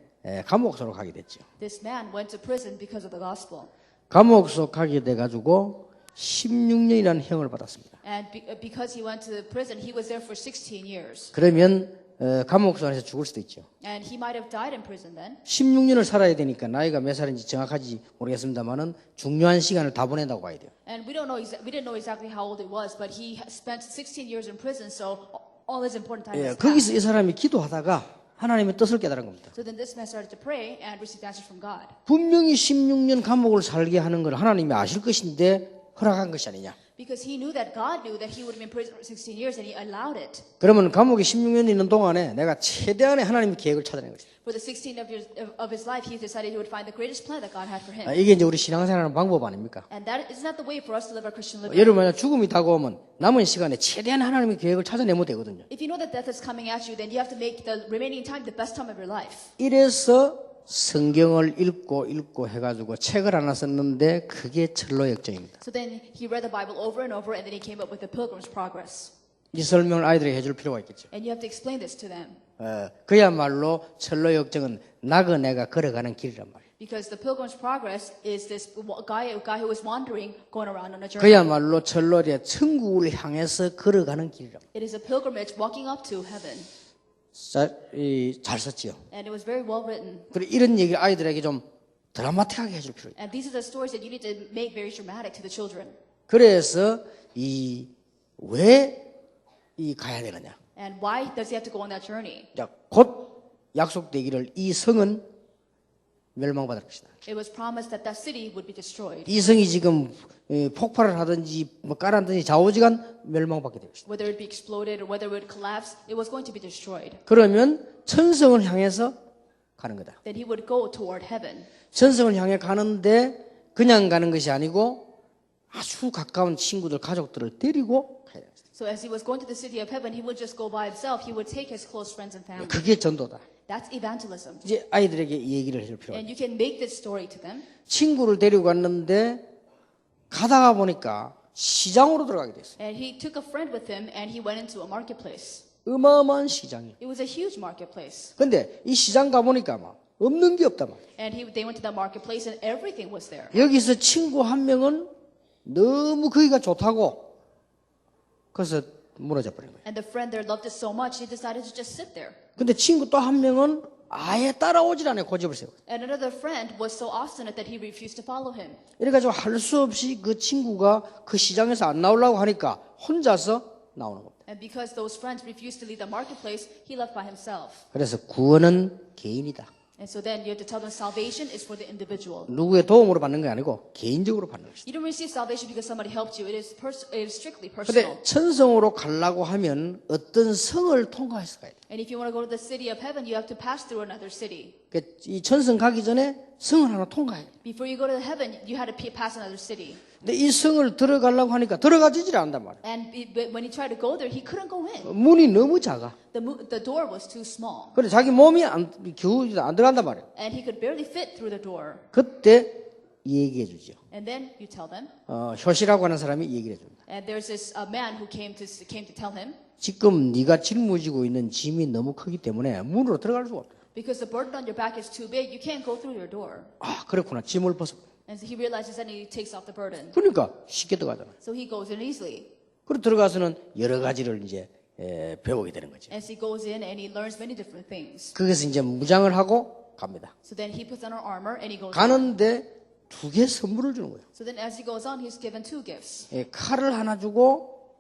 Speaker 3: 감옥소로 가게 됐죠.
Speaker 2: This man went to prison because of the gospel.
Speaker 3: 감옥소 가게 돼가지고 16년이라는 형을 받았습니다.
Speaker 2: And because he went to prison, he was there for 16 years.
Speaker 3: 그러면 감옥소 안에서 죽을 수도 있죠.
Speaker 2: And he might have died in prison then.
Speaker 3: 16년을 살아야 되니까 나이가 몇 살인지 정확하지 모르겠습니다만은 중요한 시간을 다 보낸다고 봐야 돼요.
Speaker 2: And we didn't know exactly how old it was, but he spent 16 years in prison, so all his important time was
Speaker 3: 거기서
Speaker 2: passed.
Speaker 3: 이 사람이 기도하다가 하나님의 뜻을 깨달은 겁니다.
Speaker 2: So then this man started to pray and received answers from God.
Speaker 3: 분명히 16년 감옥을 살게 하는 걸 하나님이 아실 것인데 허락한 것이 아니냐.
Speaker 2: Because he knew that God knew that he would have been in prison for 16 years and he allowed it.
Speaker 3: 그러면 감옥에 16년 있는 동안에 내가 최대한의 하나님의 계획을 찾아낸 것이다.
Speaker 2: For the 16 years of his life, he decided he would find the greatest plan that God had for him.
Speaker 3: 이게 이제 우리 신앙생활하는 방법 아닙니까?
Speaker 2: And that isn't that the way for us to live our Christian living?
Speaker 3: 여러분 만약 죽음이 다가오면 남은 시간에 최대한 하나님의 계획을 찾아내면 되거든요.
Speaker 2: If you know that death is coming at you, then you have to make the remaining time the best time of your life.
Speaker 3: 이래서 성경을 읽고 해가지고 책을 하나 썼는데 그게 철로역정입니다.
Speaker 2: So then he read the Bible over and over, and then he came up with the Pilgrim's Progress.
Speaker 3: 이 설명을 아이들에게 해줄 필요가 있겠죠.
Speaker 2: And you have to explain this to them.
Speaker 3: 그야말로 철로역정은 나그네가 걸어가는 길이란 말이에요.
Speaker 2: Because the Pilgrim's Progress is this guy who was wandering, going around on a journey.
Speaker 3: 그야말로 철로에 천국을 향해서 걸어가는 길이란 말이에요.
Speaker 2: It is a pilgrimage walking up to heaven.
Speaker 3: 잘 썼지요.
Speaker 2: And it was very well written.
Speaker 3: 그리고 이런 얘기를 아이들에게 좀 드라마틱하게 해줄 필요가 있어요.
Speaker 2: And these are the stories that you need to make very dramatic to the children.
Speaker 3: 그래서 왜 가야 되느냐?
Speaker 2: And why does he have to go on that journey?
Speaker 3: 자, 곧 약속되기를 이 성은 멸망받을 것이다.
Speaker 2: It was promised that that city would be destroyed.
Speaker 3: 이 성이 지금 폭발을 하든지 뭐 깔았든지 좌우지간 멸망받게 될 것이다.
Speaker 2: Whether it be exploded or whether it would collapse, it was going to be destroyed.
Speaker 3: 그러면 천성을 향해서 가는 거다.
Speaker 2: Then he would go toward heaven.
Speaker 3: 천성을 향해 가는데 그냥 가는 것이 아니고 아주 가까운 친구들, 가족들을 데리고 가야 된다.
Speaker 2: So as he was going to the city of heaven, he would just go by himself. He would take his close friends and family.
Speaker 3: 그게 전도다.
Speaker 2: That's evangelism.
Speaker 3: 이제 아이들에게 이 얘기를 해줄 필요가 있다.
Speaker 2: And you can make this story to them.
Speaker 3: 친구를 데리고 갔는데 가다가 보니까 시장으로 들어가게 됐어요.
Speaker 2: And he took a friend with him and he went into a marketplace.
Speaker 3: 어마어마한 시장이에요.
Speaker 2: It was a huge marketplace.
Speaker 3: 근데 이 시장 가보니까 막 없는 게 없단 말이에요.
Speaker 2: And they went to that marketplace and everything was there.
Speaker 3: 여기서 친구 한 명은 너무 거기가 좋다고 그래서 무너져 버린 거예요.
Speaker 2: And the friend there loved it so much, he decided to just sit there.
Speaker 3: 근데 친구 또 한 명은 아예 따라오질 않아요. 고집을 세우고.
Speaker 2: And another friend was so obstinate that he refused to follow him.
Speaker 3: 이래가지고 할 수 없이 그 친구가 그 시장에서 안 나오려고 하니까 혼자서 나오는 겁니다.
Speaker 2: And because those friends refused to leave the marketplace, he left by himself.
Speaker 3: 그래서 구원은 개인이다.
Speaker 2: And so then you have to tell them salvation is for the individual.
Speaker 3: 누구의 도움으로 받는 게 아니고 개인적으로 받는 것이다.
Speaker 2: You don't receive salvation because somebody helped you. It is strictly
Speaker 3: 근데
Speaker 2: personal.
Speaker 3: 천성으로 가려고 하면 어떤 성을 통과해서 가야 돼.
Speaker 2: And if you want to go to the city of heaven, you have to pass through another city.
Speaker 3: 이 천성 가기 전에 성을 하나 통과해야 돼.
Speaker 2: Before you go to heaven, you had to pass another city.
Speaker 3: 근데 이 성을 들어가려고 하니까 들어가지질 않단 말이야.
Speaker 2: And when he tried to go there, he couldn't go in.
Speaker 3: 문이 너무 작아.
Speaker 2: The door was too small.
Speaker 3: 그래 자기 몸이 겨우 안 들어간단 말이야.
Speaker 2: And he could barely fit through the door.
Speaker 3: 그때 얘기해 주죠.
Speaker 2: And then you tell them.
Speaker 3: 효시라고 하는 사람이 얘기를 해줍니다.
Speaker 2: And there's this man who came to tell him.
Speaker 3: 지금 네가 짊어지고 있는 짐이 너무 크기 때문에 문으로 들어갈 수가 없다.
Speaker 2: Because the burden on your back is too big, you can't go through your door.
Speaker 3: 아 그렇구나. 짐을 벗어.
Speaker 2: And so he realizes that he takes off the burden.
Speaker 3: 그러니까 쉽게 들어가잖아.
Speaker 2: So he goes in easily.
Speaker 3: 그리고 들어가서는 여러 가지를 이제 배우게 되는 거죠.
Speaker 2: As he goes in and he learns many different things.
Speaker 3: 거기서 이제 무장을 하고 갑니다.
Speaker 2: So then he puts on her armor and he goes on.
Speaker 3: 가는데 두 개 선물을 주는 거예요.
Speaker 2: So then as he goes on, he's given two gifts.
Speaker 3: 칼을 하나 주고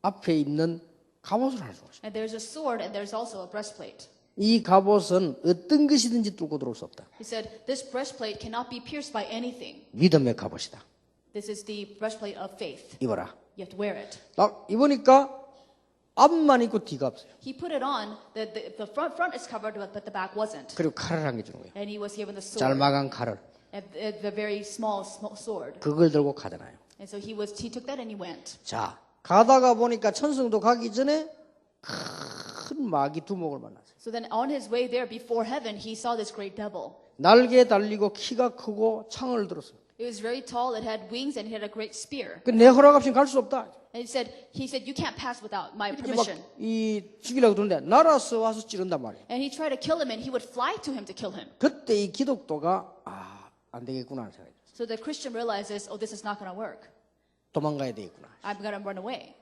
Speaker 3: 앞에 있는 갑옷을 하나 주고.
Speaker 2: And there's a sword and there's also a breastplate.
Speaker 3: 이 갑옷은 어떤 것이든지 뚫고 들어올 수 없다.
Speaker 2: He said, this breastplate cannot be pierced by anything.
Speaker 3: 믿음의 갑옷이다.
Speaker 2: This is the breastplate of faith.
Speaker 3: 입어라.
Speaker 2: You have to wear it.
Speaker 3: 딱 입으니까 앞만 있고 뒤가 없어요.
Speaker 2: He put it on. The front is covered, but the back wasn't.
Speaker 3: 그리고 칼을 한 개 주는 거예요.
Speaker 2: And he was given the sword.
Speaker 3: 짤막한 칼을.
Speaker 2: The very small sword.
Speaker 3: 그걸 들고 가잖아요.
Speaker 2: And so he took that and he went.
Speaker 3: 자, 가다가 보니까 천성도 가기 전에 큰 마귀 두목을 만났어요.
Speaker 2: So then on his way there before heaven, he saw this great devil.
Speaker 3: 날개에 달리고 키가 크고 창을 들었어요.
Speaker 2: It was very tall, it had wings, and it had a great spear.
Speaker 3: 내 허락 없이는 갈 수 없다.
Speaker 2: And he said, you can't pass without my
Speaker 3: 이렇게
Speaker 2: permission.
Speaker 3: 막이 죽이려고 드는데 날아서 와서 찌른단 말이에요.
Speaker 2: And he tried to kill him, and he would fly to him to kill him.
Speaker 3: 그때 이 기독도가 안 되겠구나 하는 생각이 들었어요.
Speaker 2: So the Christian realizes, oh, this is not going to work.
Speaker 3: 도망가야 되겠구나.
Speaker 2: I'm going to run away.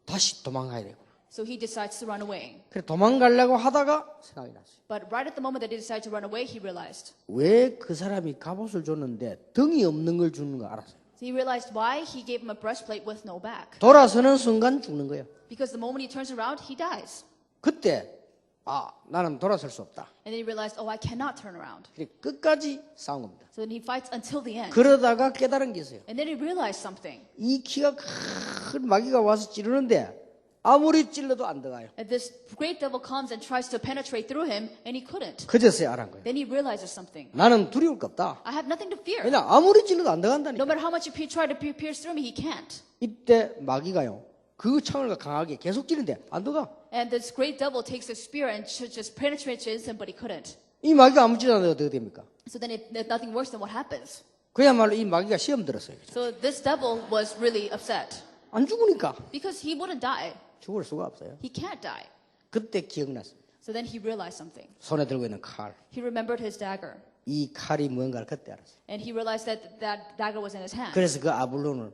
Speaker 3: 다시 도망가야 되겠구나.
Speaker 2: So he decides to run away.
Speaker 3: 그래 도망가려고 하다가 생각이 났어요.
Speaker 2: But right at the moment that he decided to run away, he realized.
Speaker 3: 왜 그 사람이 갑옷을 줬는데 등이 없는 걸 주는 거 알았어요.
Speaker 2: So he realized why he gave him a breastplate with no back.
Speaker 3: 돌아서는 순간 죽는 거예요.
Speaker 2: Because the moment he turns around, he dies.
Speaker 3: 그때 나는 돌아설 수 없다.
Speaker 2: And then he realized, oh, I cannot turn around.
Speaker 3: 그래 끝까지 싸운 겁니다.
Speaker 2: So then he fights until the end.
Speaker 3: 그러다가 깨달은 게 있어요.
Speaker 2: And then he realized something.
Speaker 3: 이 키가 큰 마귀가 와서 찌르는데 아무리 찔러도 안 들어가요.
Speaker 2: And this great devil comes and tries to penetrate through him, and he couldn't.
Speaker 3: 그제서야 알은 거예요.
Speaker 2: Then he realizes something.
Speaker 3: 나는 두려울 거 없다.
Speaker 2: I have nothing to fear.
Speaker 3: 왜냐 아무리 찔러도 안
Speaker 2: No
Speaker 3: 들어간다니까.
Speaker 2: matter how much you try to pierce through me, he can't.
Speaker 3: 이때 마귀가요. 그 창을 강하게 계속 찌르는데 안 들어가.
Speaker 2: And this great devil takes a spear and just penetrates him, but he couldn't.
Speaker 3: 이 마귀가 아무 짓 안 해도 어떻게 됩니까?
Speaker 2: So then if nothing works, then what happens?
Speaker 3: 그야말로 이 마귀가 시험 들었어요.
Speaker 2: So this devil was really upset
Speaker 3: 안 죽으니까
Speaker 2: because he wouldn't die.
Speaker 3: 죽을 수가 없어요.
Speaker 2: He can't die.
Speaker 3: 그때 기억났습니다.
Speaker 2: So then he realized something.
Speaker 3: 손에 들고 있는 칼.
Speaker 2: He remembered his dagger.
Speaker 3: 이 칼이 무언가를 그때 알았어요.
Speaker 2: And he realized that that dagger was in his hand.
Speaker 3: 그래서 그 아블론을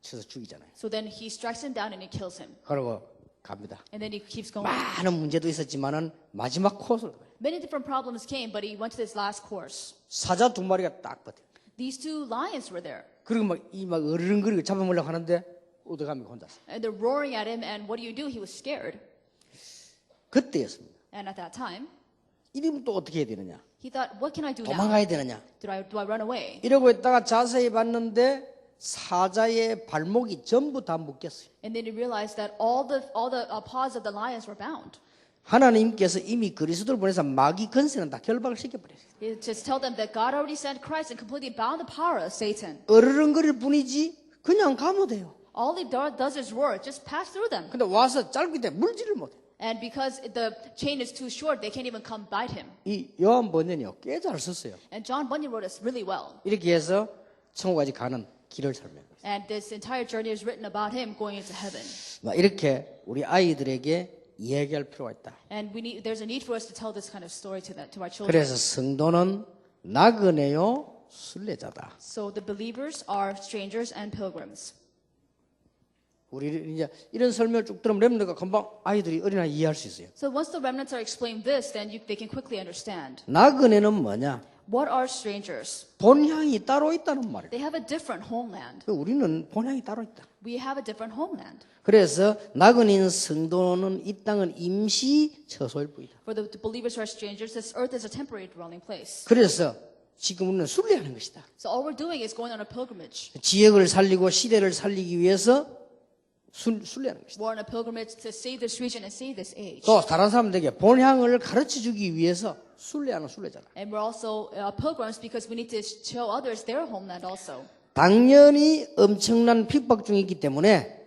Speaker 3: 쳐서 죽이잖아요.
Speaker 2: So then he strikes him down and he kills him.
Speaker 3: 그러고 갑니다.
Speaker 2: And then he keeps going.
Speaker 3: 많은 문제도 있었지만은 마지막 코스로 가요.
Speaker 2: Many different problems came, but he went to this last course.
Speaker 3: 사자 두 마리가 딱 버텨.
Speaker 2: These two lions were there.
Speaker 3: 그리고 막 어르렁거리고 잡아먹으려고 하는데 어떡합니까 혼자서.
Speaker 2: And they're roaring at him, and what do? He was scared.
Speaker 3: 그때였습니다.
Speaker 2: And at that time,
Speaker 3: 이러면 또 어떻게 해야 되느냐.
Speaker 2: he thought, what can I do now?
Speaker 3: 도망가야 되느냐.
Speaker 2: Do I run away?
Speaker 3: 이러고 있다가 자세히 봤는데 사자의 발목이 전부 다 묶였어요.
Speaker 2: And then he realized that all the paws of the lions were bound.
Speaker 3: 하나님께서 이미 그리스도를 보내서 마귀 건세는 다 결박을 시켜버렸어요.
Speaker 2: He just tell them that God already sent Christ and completely bound the power of Satan.
Speaker 3: 어르렁거릴 뿐이지 그냥 가면 돼요.
Speaker 2: All he does is roar, just pass through them.
Speaker 3: 근데 와서 짧기 때문에 물지를 못해.
Speaker 2: And because the chain is too short, they can't even come bite him.
Speaker 3: 이 요한 번연이요 꽤 잘 썼어요.
Speaker 2: And John Bunyan wrote us really well.
Speaker 3: 이렇게 해서 천국까지 가는 길을 설명해요.
Speaker 2: And this entire journey is written about him going into heaven.
Speaker 3: 이렇게 우리 아이들에게 이야기할 필요가 있다.
Speaker 2: And there's a need for us to tell this kind of story to our children.
Speaker 3: 그래서 성도는 나그네요 순례자다.
Speaker 2: So the believers are strangers and pilgrims.
Speaker 3: 우리 이제 이런 설명을 쭉 들으면 렘너가 금방 아이들이 어린아이 이해할 수 있어요.
Speaker 2: So once the remnants are explained this, then they can quickly understand.
Speaker 3: 나그네는 뭐냐?
Speaker 2: What are strangers?
Speaker 3: 본향이 따로 있다는 말이에요.
Speaker 2: They have a different homeland.
Speaker 3: 우리는 본향이 따로 있다.
Speaker 2: We have a different homeland.
Speaker 3: 그래서 나그네인 성도는 이 땅은 임시 처소일 뿐이다.
Speaker 2: For the believers who are strangers, this earth is a temporary dwelling place.
Speaker 3: 그래서 지금 우리는 순례하는 것이다.
Speaker 2: So all we're doing is going on a pilgrimage.
Speaker 3: 지역을 살리고 시대를 살리기 위해서 순례하는 것이다.
Speaker 2: We're on a pilgrimage to save this region and save this age.
Speaker 3: 또 다른 사람들에게 본향을 가르쳐주기 위해서 순례하는 순례자다.
Speaker 2: And we're also pilgrims because we need to show others their homeland also.
Speaker 3: 당연히 엄청난 핍박 중에 있기 때문에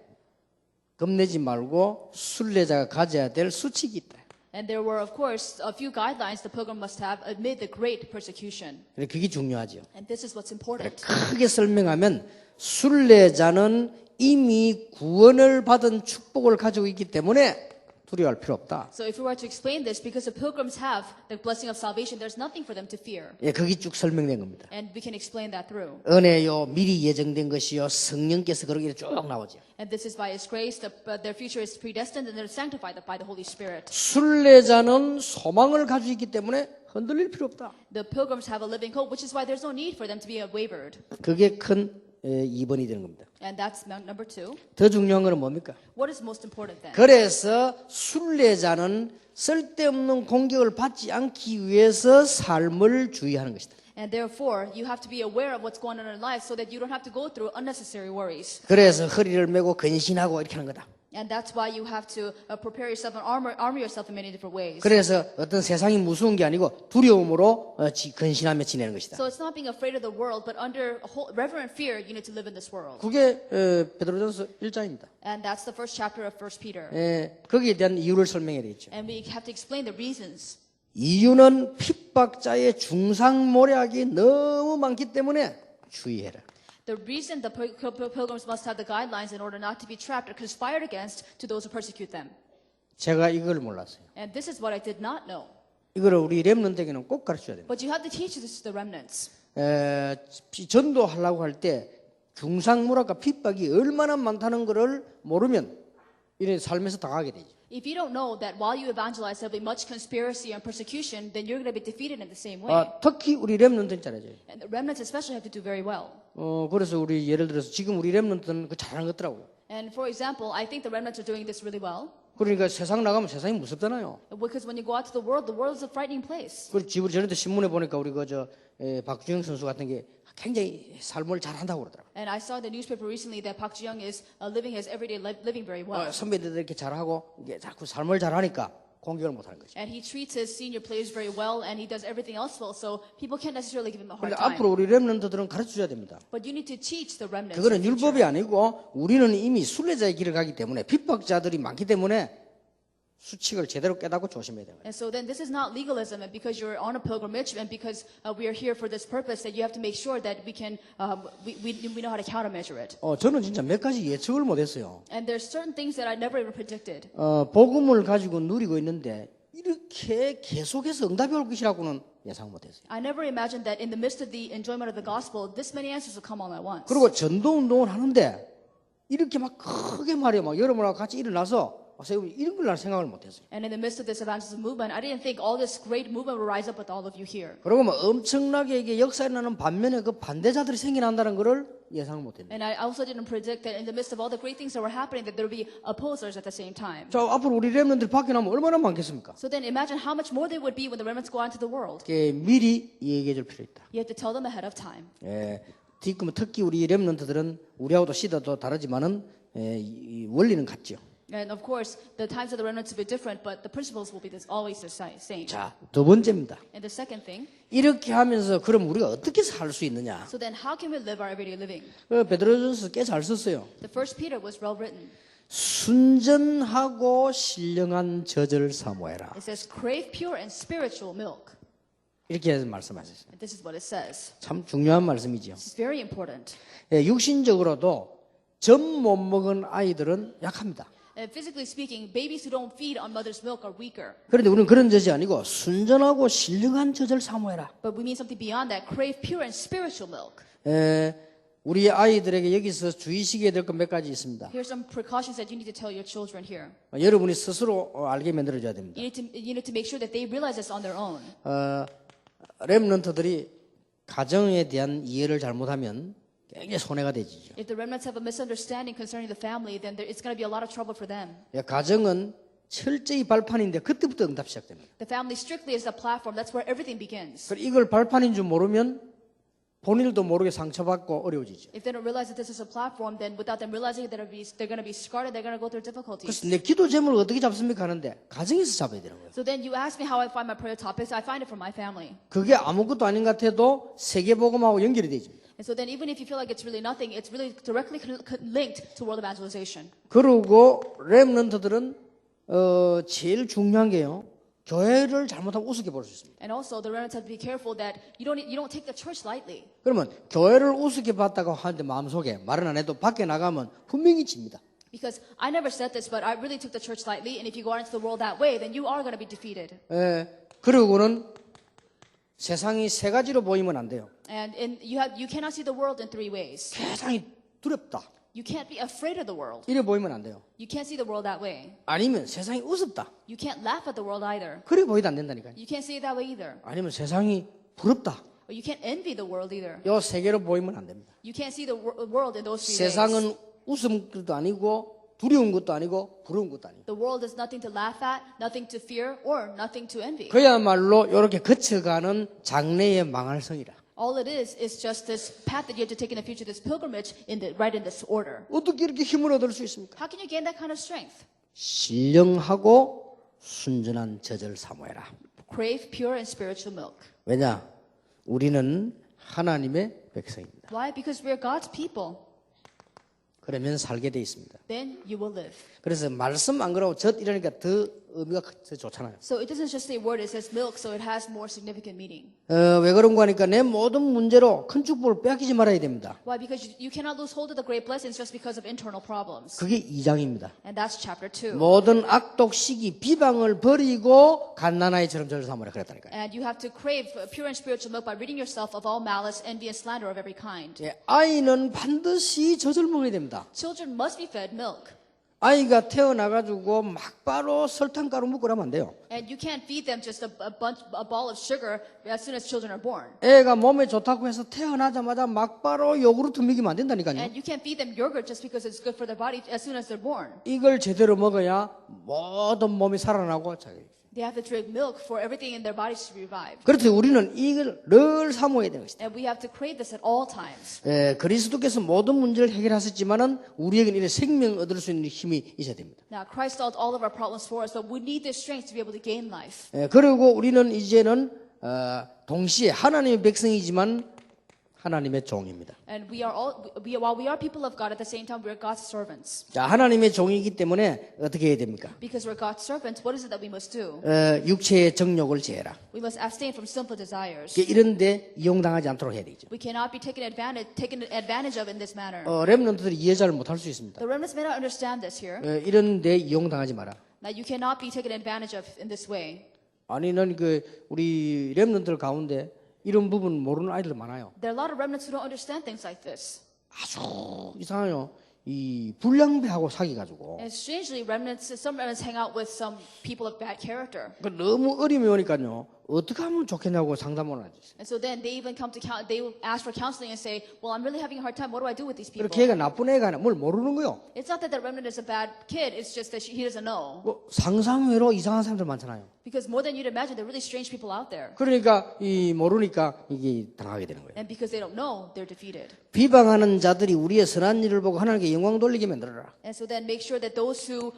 Speaker 3: 겁내지 말고 순례자가 가져야 될 수칙이 있다.
Speaker 2: And there were, of course, a few guidelines the pilgrim must have amid the great persecution.
Speaker 3: 그게 중요하죠.
Speaker 2: And this is what's important.
Speaker 3: 크게 설명하면 순례자는 이미 구원을 받은 축복을 가지고 있기 때문에 두려워할 필요 없다.
Speaker 2: So if we were to explain this, because the pilgrims have the blessing of salvation, there's nothing for them to fear.
Speaker 3: 예, 거기 쭉 설명된 겁니다.
Speaker 2: And we can explain that through.
Speaker 3: 은혜요, 미리 예정된 것이요, 성령께서 그러기를 쭉 나오죠.
Speaker 2: And this is by His grace, their future is predestined and they're sanctified by the Holy Spirit.
Speaker 3: 순례자는 소망을 가지고 있기 때문에 흔들릴 필요 없다.
Speaker 2: The pilgrims have a living hope, which is why there's no need for them to be wavered.
Speaker 3: 그게 큰 2번이 되는 겁니다.
Speaker 2: And that's number two.
Speaker 3: 더 중요한 것은 뭡니까?
Speaker 2: What is most important then?
Speaker 3: 그래서 순례자는 쓸데없는 공격을 받지 않기 위해서 삶을 주의하는 것이다.
Speaker 2: And therefore, you have to be aware of what's going on in life so that you don't have to go through unnecessary worries.
Speaker 3: 그래서 허리를 메고 근신하고 이렇게 하는 거다.
Speaker 2: And that's why you have to prepare yourself and armor yourself in many different ways.
Speaker 3: 그래서 어떤 세상이 무서운 게 아니고 두려움으로 근신하며 지내는 것이다.
Speaker 2: So it's not being afraid of the world, but under reverent fear, you need to live in this world.
Speaker 3: 그게 베드로전서 1장입니다.
Speaker 2: And that's the first chapter of 1 Peter.
Speaker 3: 거기에 대한 이유를 설명해야 되겠죠.
Speaker 2: And we have to explain the reasons.
Speaker 3: 이유는 핍박자의 중상모략이 너무 많기 때문에 주의해라.
Speaker 2: The reason the pilgrims must have the guidelines in order not to be trapped or conspired against to those who persecute them.
Speaker 3: 제가 이걸 몰랐어요.
Speaker 2: And this is what I did not know.
Speaker 3: 이거를 우리 렘넌트에게는 꼭 가르쳐야 됩니다.
Speaker 2: But you have to teach this to the remnants.
Speaker 3: 전도하려고 할 때 중상모략과 핍박이 얼마나 많다는 것을 모르면 이런 삶에서 당하게 되죠.
Speaker 2: If you don't know that while you evangelize there'll be much conspiracy and persecution, then you're going to be defeated in the same way.
Speaker 3: 특히 우리 렘넌트는 잘하죠.
Speaker 2: And the remnants especially have to do very well.
Speaker 3: 그래서 우리 예를 들어서 지금 우리 렘넌트는 그 잘하는 것 같더라고요.
Speaker 2: And for example, I think the remnants are doing this really well.
Speaker 3: 그러니까 세상 나가면 세상이 무섭잖아요.
Speaker 2: Because when you go out to the world is a frightening place.
Speaker 3: 그리고 지금 전에도 신문에 보니까 우리 박주영 선수 같은 게 굉장히 삶을 잘한다고 그러더라고요.
Speaker 2: And I saw in the newspaper recently that Park Ji-young is living his everyday living very well.
Speaker 3: 선배들 이렇게 잘하고 이게 자꾸 삶을 잘하니까 공격을 못하는 거죠.
Speaker 2: And he treats his senior players very well, and he does everything else well. So people can't necessarily give him a hard
Speaker 3: 그러니까
Speaker 2: time.
Speaker 3: 앞으로 우리 렘넌트들은 가르쳐줘야 됩니다.
Speaker 2: But you need to teach the remnants.
Speaker 3: 그거는 율법이 아니고 우리는 이미 순례자의 길을 가기 때문에 핍박자들이 많기 때문에 수칙을 제대로 깨닫고 조심해야 돼요.
Speaker 2: And so then this is not legalism, and because you're on a pilgrimage, and because we are here for this purpose, that you have to make sure that we can we know how to countermeasure it.
Speaker 3: 저는 진짜 몇 가지 예측을 못했어요.
Speaker 2: And there's certain things that I never even predicted.
Speaker 3: 복음을 가지고 누리고 있는데 이렇게 계속해서 응답이 올 것이라고는 예상 못했어요.
Speaker 2: I never imagined that in the midst of the enjoyment of the gospel, this many answers will come all at once.
Speaker 3: 그리고 전도 운동을 하는데 이렇게 막 크게 말이에요. 막 여러분하고 같이 일어나서 이런 걸 난 생각을 못했어요.
Speaker 2: And in the midst of this evangelism movement, I didn't think all this great movement would rise up with all of you here.
Speaker 3: 그리고 뭐 엄청나게 이게 역사에 나는 반면에 그 반대자들이 생겨난다는 것을 예상을 못했네요.
Speaker 2: And I also didn't predict that in the midst of all the great things that were happening, that there would be opposers at the same time.
Speaker 3: 자, 앞으로 우리 렘넌트들이 밖에 나면 얼마나 많겠습니까?
Speaker 2: So then imagine how much more they would be when the remnants go out into the world.
Speaker 3: 미리 얘기해 줄 필요 있다.
Speaker 2: You have to tell them ahead of time.
Speaker 3: 특히 우리 렘넌트들은 우리하고도 시대도 다르지만은 이 원리는 같죠.
Speaker 2: And of course, the times of the remnants will be different, but the principles will be always the same.
Speaker 3: 자, 두 번째입니다.
Speaker 2: And the second thing,
Speaker 3: 이렇게 하면서 그럼 우리가 어떻게 살 수 있느냐?
Speaker 2: so then how can we live our everyday living?
Speaker 3: 베드로전서 꽤 잘 썼어요.
Speaker 2: The first Peter was well written.
Speaker 3: 순전하고 신령한 젖을 사모해라.
Speaker 2: It says, crave pure and spiritual milk.
Speaker 3: 이렇게 해서 말씀하셨어요.
Speaker 2: And this is what it says.
Speaker 3: 참 중요한 말씀이죠.
Speaker 2: This is very important.
Speaker 3: 육신적으로도 젖 못 먹은 아이들은 약합니다.
Speaker 2: And physically speaking, babies who don't feed on mother's milk are weaker.
Speaker 3: 그런데 우리는 그런 젖이 아니고 순전하고 신령한 젖을 사모해라.
Speaker 2: But we mean something beyond that. Crave pure and spiritual milk.
Speaker 3: 우리 아이들에게 여기서 주의시켜야 될 것 몇 가지 있습니다.
Speaker 2: Here's some precautions that you need to tell your children here.
Speaker 3: 여러분이 스스로 알게 만들어줘야 됩니다.
Speaker 2: You need to make sure that they realize this on their own.
Speaker 3: 렘넌트들이 가정에 대한 이해를 잘못하면 굉장히 손해가 되지요.
Speaker 2: If the remnants have a misunderstanding concerning the family, then it's going to be a lot of trouble for them.
Speaker 3: 가정은 철저히 발판인데 그때부터 응답 시작됩니다.
Speaker 2: The family strictly is the platform. That's where everything begins.
Speaker 3: 이걸 발판인 줄 모르면 본인들도 모르게 상처받고 어려워지죠.
Speaker 2: If they don't realize that this is a platform, then without them realizing it, they're going to be scarred and they're going to go through difficulties.
Speaker 3: 그래서 내 기도 제목을 어떻게 잡습니까 하는데 가정에서 잡아야 되는 거예요.
Speaker 2: So then you ask me how I find my prayer topics. I find it from my family.
Speaker 3: 그게 아무것도 아닌 것 같아도 세계복음하고 연결이 되죠.
Speaker 2: And so then even if you feel like it's really nothing, it's really directly linked to world evangelization.
Speaker 3: 그리고 렘넌트들은 제일 중요한 게요. 교회를 잘못하면 우습게 볼 수 있습니다.
Speaker 2: And also the remnants have to be careful that you don't take the church lightly.
Speaker 3: 그러면 교회를 우습게 봤다고 하는데 마음속에 말은 안 해도 밖에 나가면 분명히 집니다.
Speaker 2: Because I never said this, but I really took the church lightly. And if you go out into the world that way, then you are going to be defeated.
Speaker 3: 그리고는 세상이 세 가지로 보이면 안 돼요.
Speaker 2: And you cannot see the world in three ways.
Speaker 3: 세상이 두렵다.
Speaker 2: You can't be afraid of the world.
Speaker 3: 이래 보이면 안 돼요.
Speaker 2: You can't see the world that way.
Speaker 3: 아니면 세상이 우습다.
Speaker 2: You can't laugh at the world either.
Speaker 3: 그래 보이도 안 된다니까요.
Speaker 2: You can't see it that way either.
Speaker 3: 아니면 세상이 부럽다.
Speaker 2: Or you can't envy the world either.
Speaker 3: 요 세 개로 보이면 안 됩니다.
Speaker 2: You can't see the world in those three ways.
Speaker 3: 세상은 웃음 것도 아니고 두려운 것도 아니고 부러운 것도 아니고.
Speaker 2: The world is nothing to laugh at, nothing to fear, or nothing to envy.
Speaker 3: 그야말로 이렇게 거쳐가는 장래의 망할성이라.
Speaker 2: All it is just this path that you have to take in the future, this pilgrimage right in this order.
Speaker 3: 어떻게 이렇게 힘을 얻을 수 있습니까?
Speaker 2: How can you gain that kind of strength?
Speaker 3: 신령하고 순전한 젖을 사모해라.
Speaker 2: Crave pure and spiritual milk.
Speaker 3: 왜냐? 우리는 하나님의 백성입니다.
Speaker 2: Why? Because we're God's people.
Speaker 3: 그러면 살게 돼 있습니다.
Speaker 2: Then you will live.
Speaker 3: 그래서 말씀 안 그러고 젖 이러니까 더 의미가 더 좋잖아요.
Speaker 2: So it doesn't just say word, it says milk, so it has more significant meaning.
Speaker 3: 왜 그런가 하니까 내 모든 문제로 큰 축복을 빼앗기지 말아야 됩니다.
Speaker 2: Why? Because you cannot lose hold of the great blessings just because of internal problems.
Speaker 3: 그게 2장입니다.
Speaker 2: And that's chapter 2.
Speaker 3: 모든 악독 시기 비방을 버리고 갓난아이처럼 젖을 사모라 그랬다니까요.
Speaker 2: And you have to crave pure and spiritual milk by ridding yourself of all malice, envy, and slander of every kind.
Speaker 3: 아이는 반드시 젖을 먹어야 됩니다.
Speaker 2: Children must be fed milk.
Speaker 3: 아이가 태어나가지고 막바로 설탕가루 먹고 그러면 안 돼요.
Speaker 2: And you can't feed them just a ball of sugar as soon as children are born.
Speaker 3: 애가 몸에 좋다고 해서 태어나자마자 막바로 요구르트 먹이면 안 된다니까요.
Speaker 2: And you can't feed them yogurt just because it's good for their body as soon as they're born.
Speaker 3: 이걸 제대로 먹어야 모든 몸이 살아나고 자기.
Speaker 2: They have to drink milk for everything in their bodies to be revived.
Speaker 3: 그렇듯 우리는 이걸 늘 사모해야 되는 것이다.
Speaker 2: And we have to crave this at all times.
Speaker 3: 그리스도께서 모든 문제를 해결하셨지만은 우리에게는 이런 생명 얻을 수 있는 힘이 있어야 됩니다.
Speaker 2: Now, Christ solved all of our problems for us, but we need this strength to be able to gain life.
Speaker 3: 그리고 우리는 이제는 동시에 하나님의 백성이지만 하나님의 종입니다.
Speaker 2: And while we are people of God, at the same time, we are God's servants.
Speaker 3: 자, 하나님의 종이기 때문에 어떻게 해야 됩니까?
Speaker 2: Because we're God's servants, what is it that we must do?
Speaker 3: 육체의 정욕을 제해라.
Speaker 2: We must abstain from sinful desires.
Speaker 3: 이런데 이용당하지 않도록 해야 되죠.
Speaker 2: We cannot be taken advantage of in this manner.
Speaker 3: 렘넌트들이 이해 잘 못할 수 있습니다.
Speaker 2: The remnants may not understand this here.
Speaker 3: 이런데 이용당하지 마라.
Speaker 2: That you cannot be taken advantage of in this way.
Speaker 3: 아니, 난 우리 렘넌트들 가운데 이런 부분 모르는 아이들 많아요.
Speaker 2: There are a lot of remnants who don't understand things like this.
Speaker 3: 아주 이상해요. 이 불량배하고 사귀가지고
Speaker 2: And strangely, some remnants hang out with some people of bad character.
Speaker 3: 너무 어림이 오니까요. 어떻게 하면 좋겠냐고 상담을 하지.
Speaker 2: And so then they even they will ask for counseling and say, well, I'm really having a hard time. What do I do with these people?
Speaker 3: 그리고 걔가 나쁜 애가 아니라 뭘 모르는 거요.
Speaker 2: It's not that the remnant is a bad kid. It's just that he doesn't know.
Speaker 3: 상상외로 이상한 사람들 많잖아요.
Speaker 2: Because more than you'd imagine, there are really strange people out there.
Speaker 3: 그러니까 모르니까 이게 당하게 되는 거예요.
Speaker 2: And because they don't know, they're defeated.
Speaker 3: 비방하는 자들이 우리의 선한 일을 보고 하나님께 영광 돌리게 만들어라.
Speaker 2: And so then make sure that those who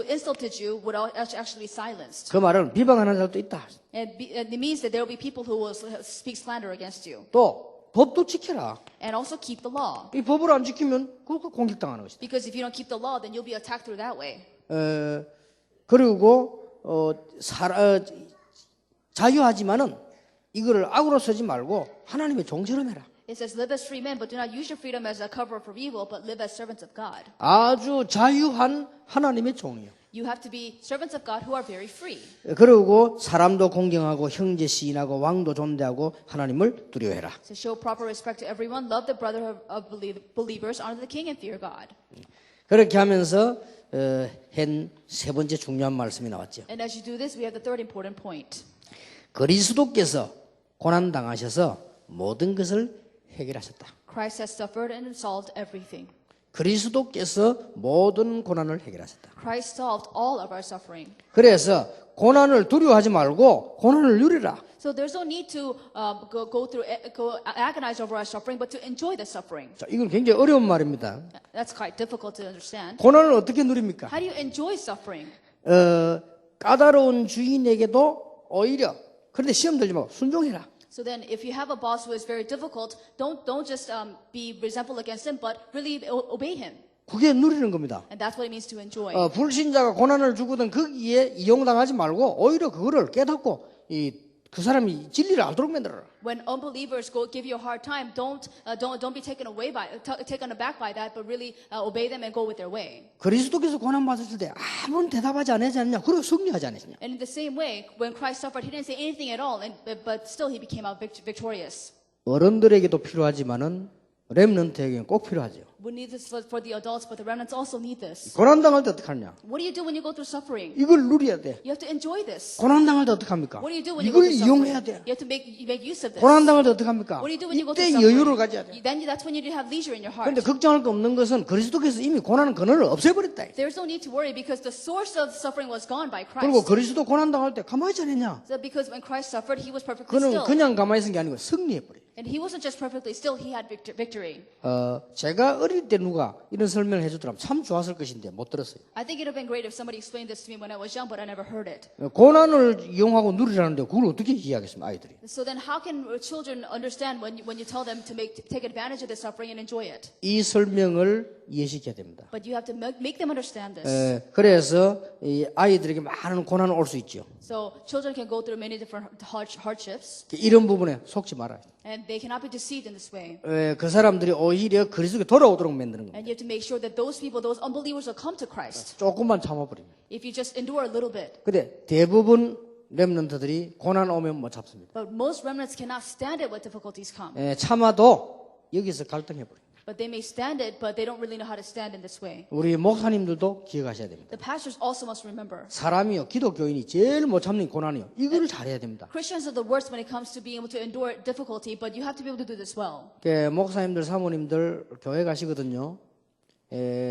Speaker 2: insulted you would actually be silenced.
Speaker 3: 그 말은 비방하는 자도 있다.
Speaker 2: And it means that there will be people who will speak slander against you.
Speaker 3: 또 법도 지켜라.
Speaker 2: And also keep the law.
Speaker 3: 이 법을 안 지키면 그거 공격당하는 것이다.
Speaker 2: Because if you don't keep the law, then you'll be attacked through that way.
Speaker 3: 그리고 자유하지만은 이거를 악으로 쓰지 말고 하나님의 종처럼 해라.
Speaker 2: It says, live as free men, but do not use your freedom as a cover for evil, but live as servants of God.
Speaker 3: 아주 자유한 하나님의 종이요.
Speaker 2: You have to be servants of God who are very free.
Speaker 3: 그리고 사람도 공경하고 형제 시인하고 왕도 존대하고 하나님을 두려워해라.
Speaker 2: To show proper respect to everyone, love the brotherhood of believers, honor the king, and fear God.
Speaker 3: 그렇게 하면서 한 세 번째 중요한 말씀이 나왔죠.
Speaker 2: And as you do this, we have the third important point.
Speaker 3: 그리스도께서 고난 당하셔서 모든 것을 해결하셨다.
Speaker 2: Christ has suffered and solved everything.
Speaker 3: 그리스도께서 모든 고난을 해결하셨다.
Speaker 2: Christ solved all of our suffering.
Speaker 3: 그래서 고난을 두려워하지 말고 고난을 누리라.
Speaker 2: So there's no need to agonize over our suffering, but to enjoy the suffering.
Speaker 3: 자, 이건 굉장히 어려운 말입니다.
Speaker 2: That's quite difficult to understand.
Speaker 3: 고난을 어떻게 누립니까?
Speaker 2: How do you enjoy suffering?
Speaker 3: 까다로운 주인에게도 오히려 그런데 시험 들지 말고 순종해라.
Speaker 2: So then, if you have a boss who is very difficult, don't just be resentful against him, but really obey him.
Speaker 3: 그게 누리는 겁니다.
Speaker 2: And that's what it means to enjoy.
Speaker 3: 불신자가 고난을 주거든 거기에 이용당하지 말고 오히려 그거를 깨닫고 그 사람이 진리를 알도록 만들어라.
Speaker 2: When unbelievers give you a hard time, don't be taken aback by that, but really obey them and go with their way.
Speaker 3: 그리스도께서 고난 받았을 때 아무런 대답하지 않았냐? 그리고 승리하지 않았냐?
Speaker 2: And in the same way, when Christ suffered, he didn't say anything at all, but still he became out victorious.
Speaker 3: 어른들에게도 필요하지만은 렘넌트에게는 꼭 필요하죠.
Speaker 2: We need this for the adults, but the remnants also need this.
Speaker 3: 고난 당할 때 어떻게 하냐?
Speaker 2: What do you do when you go through suffering?
Speaker 3: 이걸 누려야 돼.
Speaker 2: You have to enjoy this.
Speaker 3: 고난 당할 때 어떻게 합니까?
Speaker 2: What do you do when you go
Speaker 3: 이걸
Speaker 2: through
Speaker 3: 이용해야
Speaker 2: suffering?
Speaker 3: 돼.
Speaker 2: You have to make use of this.
Speaker 3: 고난 당할 때 어떻게 합니까?
Speaker 2: What do you do when you go
Speaker 3: 이때
Speaker 2: through
Speaker 3: 여유를
Speaker 2: suffering?
Speaker 3: 가져야 돼.
Speaker 2: Then that's when you need to have leisure in your heart.
Speaker 3: 그런데 걱정할 거 없는 것은 그리스도께서 이미 고난은 근원을 없애버렸다.
Speaker 2: There's no need to worry because the source of suffering was gone by
Speaker 3: 그리고
Speaker 2: Christ.
Speaker 3: 그리스도 고난 당할 때 가만히 있지 않았냐?
Speaker 2: So because when Christ suffered, he was perfectly
Speaker 3: 그는
Speaker 2: still.
Speaker 3: 그냥 가만히 있은 게 아니고 승리해버려.
Speaker 2: And he wasn't just perfectly still, he had victory.
Speaker 3: 제가 어릴 때 누가 이런 설명을 해주더라면 참 좋았을 것인데 못 들었어요.
Speaker 2: I think it would have been great if somebody explained this to me when I was young, but I never heard it.
Speaker 3: 고난을 이용하고 누리라는데 그걸 어떻게 이해하겠습니까, 아이들이?
Speaker 2: So then how can children understand when you tell them to take advantage of the suffering and enjoy it?
Speaker 3: 이 설명을 이해시켜야 됩니다.
Speaker 2: But you have to make them understand this.
Speaker 3: 그래서 이 아이들에게 많은 고난을 올 수 있죠.
Speaker 2: So children can go through many different hardships,
Speaker 3: 이런 부분에 속지 말아요.
Speaker 2: and they cannot be deceived in this way.
Speaker 3: 그 사람들이 오히려 그리스도에 돌아오도록 만드는 겁니다.
Speaker 2: And you have to make sure that those people, those unbelievers, will come to Christ.
Speaker 3: 조금만 참아버리면.
Speaker 2: If you just endure a little bit.
Speaker 3: 근데 대부분 렘넌트들이 고난 오면 못 참습니다.
Speaker 2: But most remnants cannot stand it when difficulties come.
Speaker 3: 참아도 여기서 갈등해버려요.
Speaker 2: But they may stand it, but they don't really know how to stand in this way.
Speaker 3: 우리 목사님들도 기억하셔야 됩니다.
Speaker 2: The pastors also must remember.
Speaker 3: 사람이요, 기독교인이 제일 못 참는 고난이요. 이거를 잘해야 됩니다.
Speaker 2: Christians are the worst when it comes to being able to endure difficulty, but you have to be able to do this well.
Speaker 3: 목사님들, 사모님들 교회 가시거든요.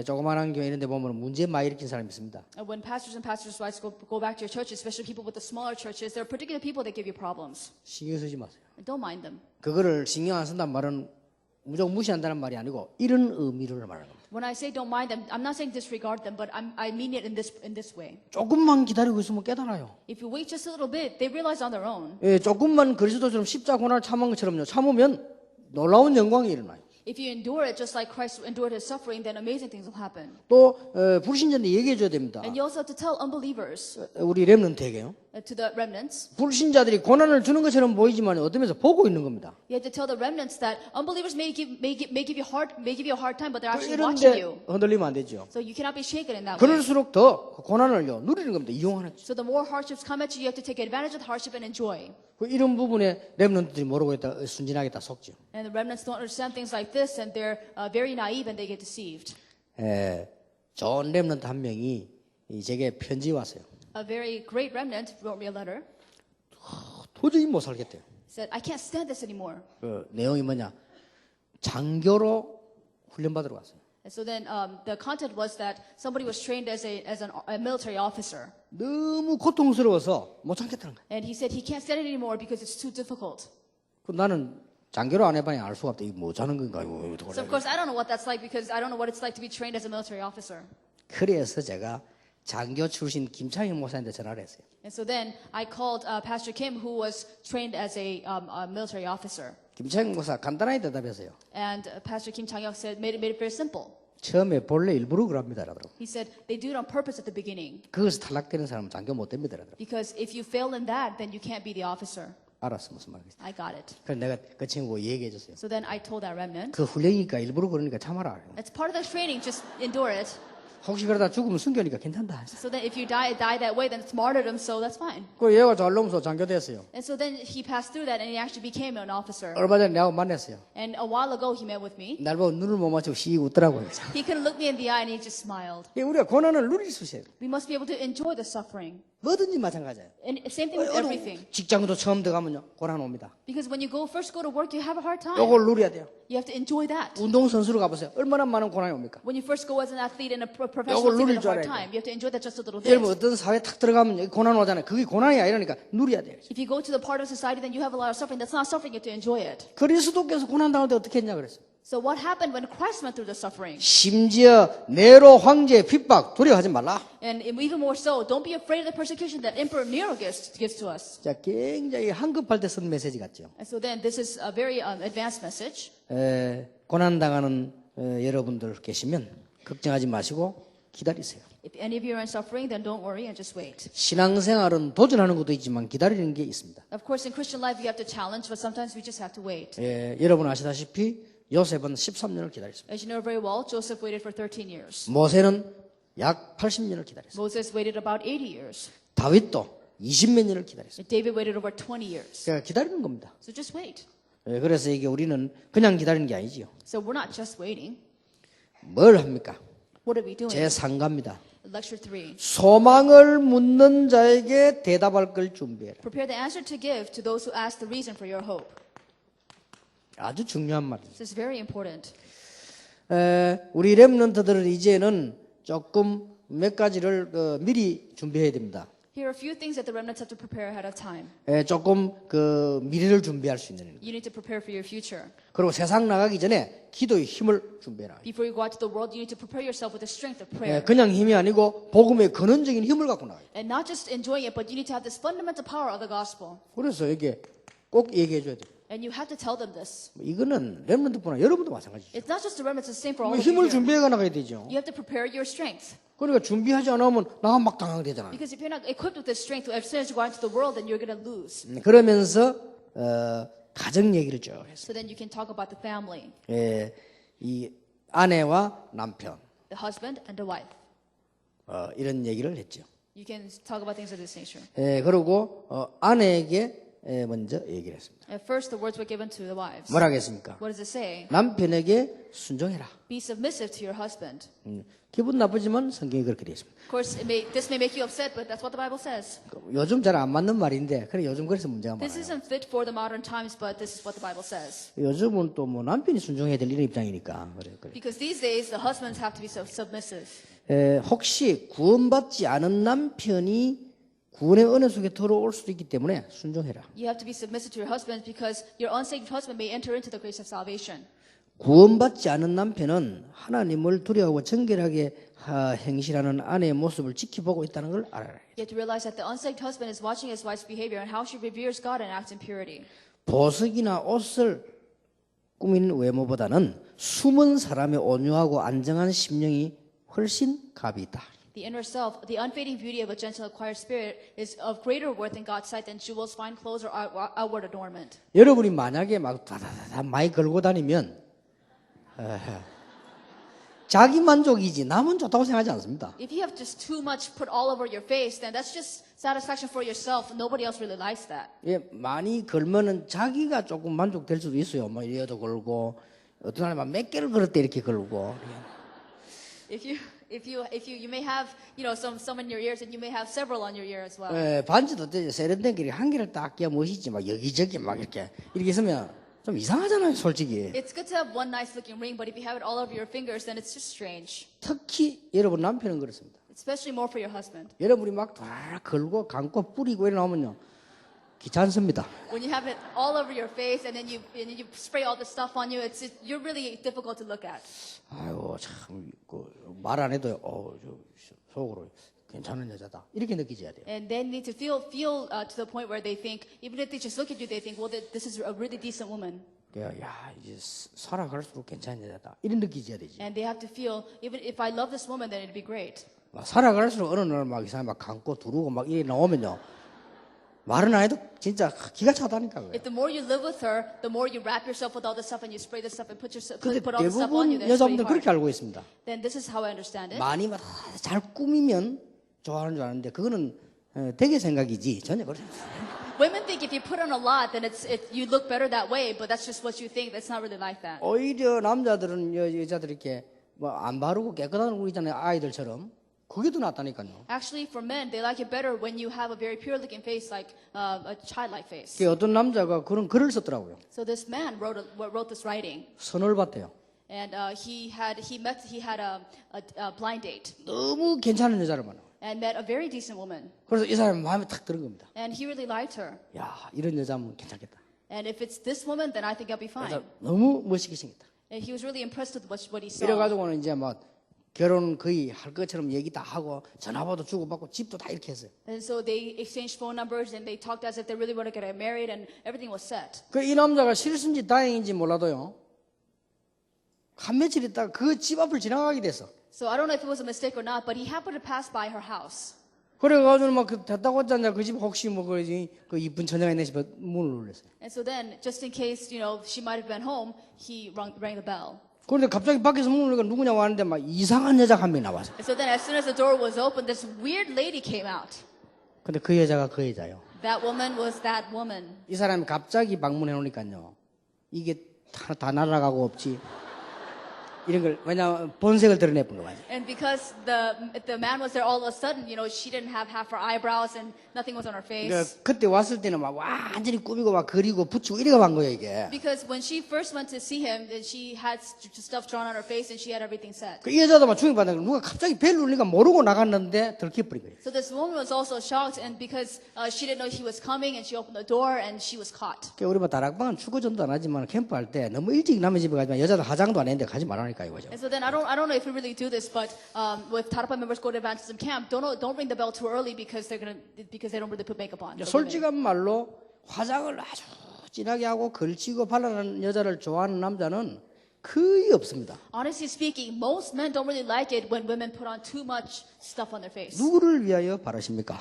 Speaker 3: 조그마한 교회 이런 데 보면 문제 많이 일으킨 사람이 있습니다.
Speaker 2: When pastors and pastors' wives go back to your church, especially people with the smaller churches, there are particular people that give you problems.
Speaker 3: 신경 쓰지 마세요.
Speaker 2: Don't mind them.
Speaker 3: 그거를 신경 안 쓴다는 말은 무조건 무시한다는 말이 아니고 이런 의미를 말하는 겁니다.
Speaker 2: When I say don't mind them, I'm not saying disregard them, but I mean it in this way.
Speaker 3: 조금만 기다리고 있으면 깨달아요.
Speaker 2: If you wait just a little bit, they realize on their own.
Speaker 3: 조금만 그리스도처럼 십자가 고난을 참은 것처럼요. 참으면 놀라운 영광이 일어나요.
Speaker 2: If you endure it just like Christ endured his suffering, then amazing things will happen.
Speaker 3: 또 불신자한테 얘기해 줘야 됩니다.
Speaker 2: And you also have to tell unbelievers,
Speaker 3: 우리 렘넌트에게요.
Speaker 2: to the remnants,
Speaker 3: 불신자들이 고난을 주는 것처럼 보이지만 어떤 면에서 보고 있는 겁니다.
Speaker 2: you have to tell the remnants that unbelievers may give you a hard time, but they're actually watching
Speaker 3: 이런데
Speaker 2: you.
Speaker 3: 흔들리면 안 되죠.
Speaker 2: So you cannot be shaken in that way.
Speaker 3: 그럴수록 더 고난을요 누리는 겁니다. 이용하는 거죠.
Speaker 2: So the more hardships come at you, you have to take advantage of the hardship and enjoy.
Speaker 3: 이런 부분에 렘넌트들이 모르고 있다 순진하게 다 속죠.
Speaker 2: And the remnants don't understand things like this, and they're very naive, and they get deceived.
Speaker 3: 좋은 렘넌트 한 명이 제게 편지 왔어요.
Speaker 2: A very great remnant wrote me a letter.
Speaker 3: 도저히 못 살겠대요.
Speaker 2: Said, I can't stand this anymore.
Speaker 3: 그 내용이 뭐냐? 장교로 훈련받으러 왔어요.
Speaker 2: And so then the content was that somebody was trained as a military officer.
Speaker 3: 너무 고통스러워서 못 참겠다는 거예요.
Speaker 2: And he said he can't stand it anymore because it's too difficult.
Speaker 3: 그 나는 장교로 안 해봐야 알 수가 없다. 이거 뭐 자는 건가?
Speaker 2: So of course I don't know what that's like because I don't know what it's like to be trained as a military officer.
Speaker 3: 그래서 제가 장교 출신 김창희 목사님한테 전화를 했어요.
Speaker 2: And so then I called Pastor Kim, who was trained as a military officer.
Speaker 3: 김창희 목사 간단하게 대답했어요.
Speaker 2: And Pastor Kim Chang-hyuk said, made it very simple.
Speaker 3: 처음에 본래 일부러 그럽니다. 라더라고.
Speaker 2: He said, they do it on purpose at the beginning.
Speaker 3: 거기서 탈락되는 사람은 장교 못 됩니다. 라더라고.
Speaker 2: Because if you fail in that, then you can't be the officer.
Speaker 3: 알았어 무슨 말이겠어.
Speaker 2: I got it.
Speaker 3: 그래서 내가 그 친구 얘기해 줬어요.
Speaker 2: So then I told that remnant,
Speaker 3: 그 훈련이니까 일부러 그러니까 참아라.
Speaker 2: it's part of the training, just endure it.
Speaker 3: 혹시 그러다 죽으면 순교니까 괜찮다.
Speaker 2: So then if you die that way, then it's martyrdom, so that's fine.
Speaker 3: 그 얘가 잘 넘어서 장교 됐어요.
Speaker 2: And so then he passed through that and he actually became an officer.
Speaker 3: 얼마 전에 내하고 만났어요.
Speaker 2: And a while ago he met with me.
Speaker 3: 날 보고 눈을 못 맞추고 씩 웃더라고요.
Speaker 2: He couldn't look me in the eye and he just smiled.
Speaker 3: 우리가 고난을 누릴 수 있어요.
Speaker 2: We must be able to enjoy the suffering.
Speaker 3: 뭐든지 마찬가지예요.
Speaker 2: And same thing with everything.
Speaker 3: 직장도 처음 들어가면요 고난 옵니다.
Speaker 2: Because when you first go to work, you have a hard time.
Speaker 3: 이걸 누려야 돼요.
Speaker 2: You have to enjoy that.
Speaker 3: 운동선수로 가보세요. 얼마나 많은 고난이 옵니까?
Speaker 2: When you first go as an athlete in a professional
Speaker 3: 이걸
Speaker 2: team,
Speaker 3: 누릴
Speaker 2: you
Speaker 3: 줄
Speaker 2: have a hard
Speaker 3: 알아야
Speaker 2: time. You have to enjoy that just a little
Speaker 3: 예를 들면
Speaker 2: bit.
Speaker 3: 어떤 사회에 탁 들어가면 여기 고난 오잖아요. 그게 고난이 아니라니까 누려야 돼요.
Speaker 2: If you go to the part of society, then you have a lot of suffering. That's not suffering. You have to enjoy it.
Speaker 3: 그리스도께서 고난 당할 때 어떻게 했냐 그랬어요.
Speaker 2: So what happened when Christ went through the suffering?
Speaker 3: 심지어 네로 황제 핍박 두려워하지 말라.
Speaker 2: And even more so, don't be afraid of the persecution that Emperor Nero gives to us.
Speaker 3: 자, 굉장히 한급할 때 쓴 메시지 같죠.
Speaker 2: And so then this is a very advanced message.
Speaker 3: 고난 당하는 여러분들 계시면 걱정하지 마시고 기다리세요.
Speaker 2: If any of you are in suffering, then don't worry and just wait.
Speaker 3: 신앙생활은 도전하는 것도 있지만 기다리는 게 있습니다.
Speaker 2: Of course, in Christian life, you have to challenge, but sometimes we just have to wait.
Speaker 3: 여러분 아시다시피 요셉은 13년을 기다렸습니다.
Speaker 2: As you know very well, Joseph waited for 13 years.
Speaker 3: 모세는 약 80년을 기다렸습니다.
Speaker 2: Moses waited about 80 years.
Speaker 3: 다윗도 20몇 년을 기다렸습니다.
Speaker 2: David waited over 20 years.
Speaker 3: 그러니까 기다리는 겁니다.
Speaker 2: So just wait.
Speaker 3: 그래서 이게 우리는 그냥 기다리는 게 아니지요.
Speaker 2: So we're not just waiting.
Speaker 3: 뭘 합니까?
Speaker 2: What are we doing?
Speaker 3: 제3가입니다.
Speaker 2: Lecture 3.
Speaker 3: 소망을 묻는 자에게 대답할 걸 준비해라.
Speaker 2: Prepare the answer to give to those who ask the reason for your hope.
Speaker 3: 아주 중요한 말이에요.
Speaker 2: This is very important.
Speaker 3: 우리 렘넌트들은 이제는 조금 몇 가지를 미리 준비해야 됩니다.
Speaker 2: Here are a few things that the remnants have to prepare ahead of time.
Speaker 3: 조금 그 미래를 준비할 수 있는.
Speaker 2: You need to prepare for your future.
Speaker 3: 그리고 세상 나가기 전에 기도의 힘을 준비해라.
Speaker 2: Before you go out to the world, you need to prepare yourself with the strength of prayer.
Speaker 3: 그냥 힘이 아니고 복음의 근원적인 힘을 갖고 나가요.
Speaker 2: And not just enjoying it, but you need to have this fundamental power of the gospel.
Speaker 3: 그래서 이게 꼭 얘기해 줘야 돼요.
Speaker 2: And you have to tell them this.
Speaker 3: 이거는 렘넌트뿐만 여러분도 마찬가지죠.
Speaker 2: It's not just the remnants, it's the same for all of you
Speaker 3: 힘을
Speaker 2: here.
Speaker 3: 준비해 나가야 되죠.
Speaker 2: You have to prepare your strength.
Speaker 3: 그러니까 준비하지 않으면 나가 막 당하게 되잖아요.
Speaker 2: Because if you're not equipped with this strength, as soon as you go out into the world, then you're going to lose.
Speaker 3: 그러면서 가정 얘기를 쭉 했어요.
Speaker 2: So then you can talk about the family,
Speaker 3: 이 아내와 남편
Speaker 2: the husband and the wife.
Speaker 3: 이런 얘기를 했죠.
Speaker 2: You can talk about things of this nature.
Speaker 3: 그리고 아내에게 먼저 얘기를 했습니다.
Speaker 2: At first, the words were given to the wives.
Speaker 3: 뭐라고 했습니까?
Speaker 2: What does it say?
Speaker 3: 남편에게 순종해라.
Speaker 2: Be submissive to your husband.
Speaker 3: 기분 나쁘지만 성경이 그렇게 되어 있습니다.
Speaker 2: Of course, this may make you upset, but that's what the Bible says.
Speaker 3: 요즘 잘 안 맞는 말인데 그래 요즘 그래서 문제가
Speaker 2: This
Speaker 3: 많아요.
Speaker 2: isn't fit for the modern times, but this is what the Bible says.
Speaker 3: 요즘은 또 뭐 남편이 순종해야 될 이런 입장이니까 그래.
Speaker 2: Because these days, the husbands have to be submissive.
Speaker 3: 혹시 구원받지 않은 남편이 구원의 은혜 속에 들어올 수도 있기 때문에 순종해라.
Speaker 2: You have to be submissive to your husbands because your unsaved husband may enter into the grace of salvation.
Speaker 3: 구원받지 않은 남편은 하나님을 두려워하고 정결하게 행실하는 아내의 모습을 지켜보고 있다는 걸 알아야 해요.
Speaker 2: You have to realize that the unsaved husband is watching his wife's behavior and how she reveres God and acts in purity.
Speaker 3: 보석이나 옷을 꾸민 외모보다는 숨은 사람의 온유하고 안정한 심령이 훨씬 값이 있다.
Speaker 2: The inner self, the unfading beauty of a gentle, quiet spirit is of greater worth in God's sight than jewels, fine clothes, or outward adornment.
Speaker 3: 여러분이 만약에 막 다다다다 많이 걸고 다니면 자기 만족이지 남은 좋다고 생각하지 않습니다.
Speaker 2: If you have just too much put all over your face, then that's just satisfaction for yourself. Nobody else really likes that.
Speaker 3: 예, 많이 걸면은 자기가 조금 만족될 수도 있어요. 뭐 이래도 걸고 어떤 사람은 몇 개를 걸었대 이렇게 걸고.
Speaker 2: You may have, some in your ears, and you may have several on your ear as well.
Speaker 3: 예, 반지도 되죠. 세련된 길이 한 개를 딱 끼야 멋있지. 막 여기저기 막 이렇게 있으면 좀 이상하잖아요, 솔직히.
Speaker 2: It's good to have one nice-looking ring, but if you have it all over your fingers, then it's just strange.
Speaker 3: 특히 여러분 남편은 그렇습니다.
Speaker 2: Especially more for your husband.
Speaker 3: 여러분이 막 다 걸고 감고 뿌리고 이래 나오면요 귀찮습니다.
Speaker 2: When you have it all over your face and then you spray all the stuff on you, you're really difficult to look at.
Speaker 3: 아이고 참 말 안 해도 속으로 괜찮은 여자다 이렇게 느끼셔야 돼요.
Speaker 2: And they need to feel to the point where they think, even if they just look at you, they think, well, this is a really decent woman.
Speaker 3: 야 이제 살아갈수록 괜찮은 여자다 이런 느끼셔야 되지.
Speaker 2: And they have to feel, even if I love this woman, then it'd be great.
Speaker 3: 막 살아갈수록 어느 날 막 이상하게 막 감고 두르고 막 이래 나오면요 말은 안 해도 진짜 기가 차다니까.
Speaker 2: If the more you live with her, the more you wrap yourself with all this stuff and you spray this stuff and put
Speaker 3: 근데
Speaker 2: all this stuff on you,
Speaker 3: 대부분
Speaker 2: then it's really
Speaker 3: 여자분들 그렇게
Speaker 2: hard.
Speaker 3: 알고 있습니다.
Speaker 2: Then this is how I understand it.
Speaker 3: 많이 막 잘 꾸미면 좋아하는 줄 아는데 그거는 되게 생각이지 전혀 그렇지 않습니다.
Speaker 2: Women think if you put on a lot, then you look better that way, but that's just what you think. That's not really like that.
Speaker 3: 오히려 남자들은 여자들 이렇게 뭐 안 바르고 깨끗한 얼굴 있잖아요 아이들처럼 그게 더 낫다니까요.
Speaker 2: Actually, for men, they like it better when you have a very pure-looking face, like a childlike face.
Speaker 3: 그 어떤 남자가 그런 글을 썼더라고요.
Speaker 2: So this man wrote this writing,
Speaker 3: 선을 봤대요.
Speaker 2: and he had a blind date
Speaker 3: 너무 괜찮은 여자를 만나.
Speaker 2: and met a very decent woman,
Speaker 3: 그래서 이 사람이 마음에 탁 드는 겁니다.
Speaker 2: and he really liked her.
Speaker 3: 야 이런 여자면 괜찮겠다.
Speaker 2: And if it's this woman, then I think I'll be
Speaker 3: 그래서
Speaker 2: fine.
Speaker 3: 너무 멋있게 생겼다.
Speaker 2: And he was really impressed with what he saw.
Speaker 3: 이래가지고는 이제 막 결혼 거의 할 것처럼 얘기 다 하고 전화번호 주고받고 집도 다 이렇게 했어요.
Speaker 2: And so they exchanged phone numbers and they talked as if they really want to get married, and everything was set.
Speaker 3: 그 이 남자가 실수인지 다행인지 몰라도요. 한 며칠 있다가 그 집 앞을 지나가게 됐어.
Speaker 2: So I don't know if it was a mistake or not, but he happened to pass by her house.
Speaker 3: 그래가지고 막 됐다고 했잖아. 그 집 혹시 뭐 그 이쁜 처녀가 있나 싶어 문을 눌렀어요.
Speaker 2: And so then, just in case, she might have been home, he rang the bell.
Speaker 3: 그런데 갑자기 밖에서 문을 열니까 누구냐고 하는데 막 이상한 여자 한 명이 나왔어.
Speaker 2: And so then, as soon as the door was open, this weird lady came out.
Speaker 3: 근데 그 여자가 그 여자요.
Speaker 2: That woman was that woman.
Speaker 3: 이 사람이 갑자기 방문해 놓으니까요. 이게 다 날아가고 없지. 이런 걸 왜냐면 본색을 드러내본 거야.
Speaker 2: And because the man was there all of a sudden, she didn't have half her eyebrows and nothing was on her face.
Speaker 3: 그러니까 그때 왔을 때는 막 완전히 꾸미고 막 그리고 붙이고 이래가 간 거예요 이게.
Speaker 2: Because when she first went to see him, then she had stuff drawn on her face and she had everything set.
Speaker 3: 그 여자도 막 충격받는 거 누가 갑자기 벨 울리니까 모르고 나갔는데 들켜버린 거예요.
Speaker 2: So this woman was also shocked, and because she didn't know he was coming, and she opened the door and she was caught.
Speaker 3: 우리 뭐 다락방은 축구 전도 안 하지만 캠프할 때 너무 일찍 남의 집에 가지만 여자들 화장도 안 했는데 가지 말라니까 이거죠.
Speaker 2: And so then I don't know if we really do this, but with Tarapa members go to evangelism camp, don't ring the bell too early because they don't really put makeup on.
Speaker 3: 솔직한 말로 화장을 아주 진하게 하고 걸치고 발라는 여자를 좋아하는 남자는 거의 없습니다.
Speaker 2: Honestly speaking, most men don't really like it when women put on too much stuff on their face.
Speaker 3: 누구를 위하여 바르십니까?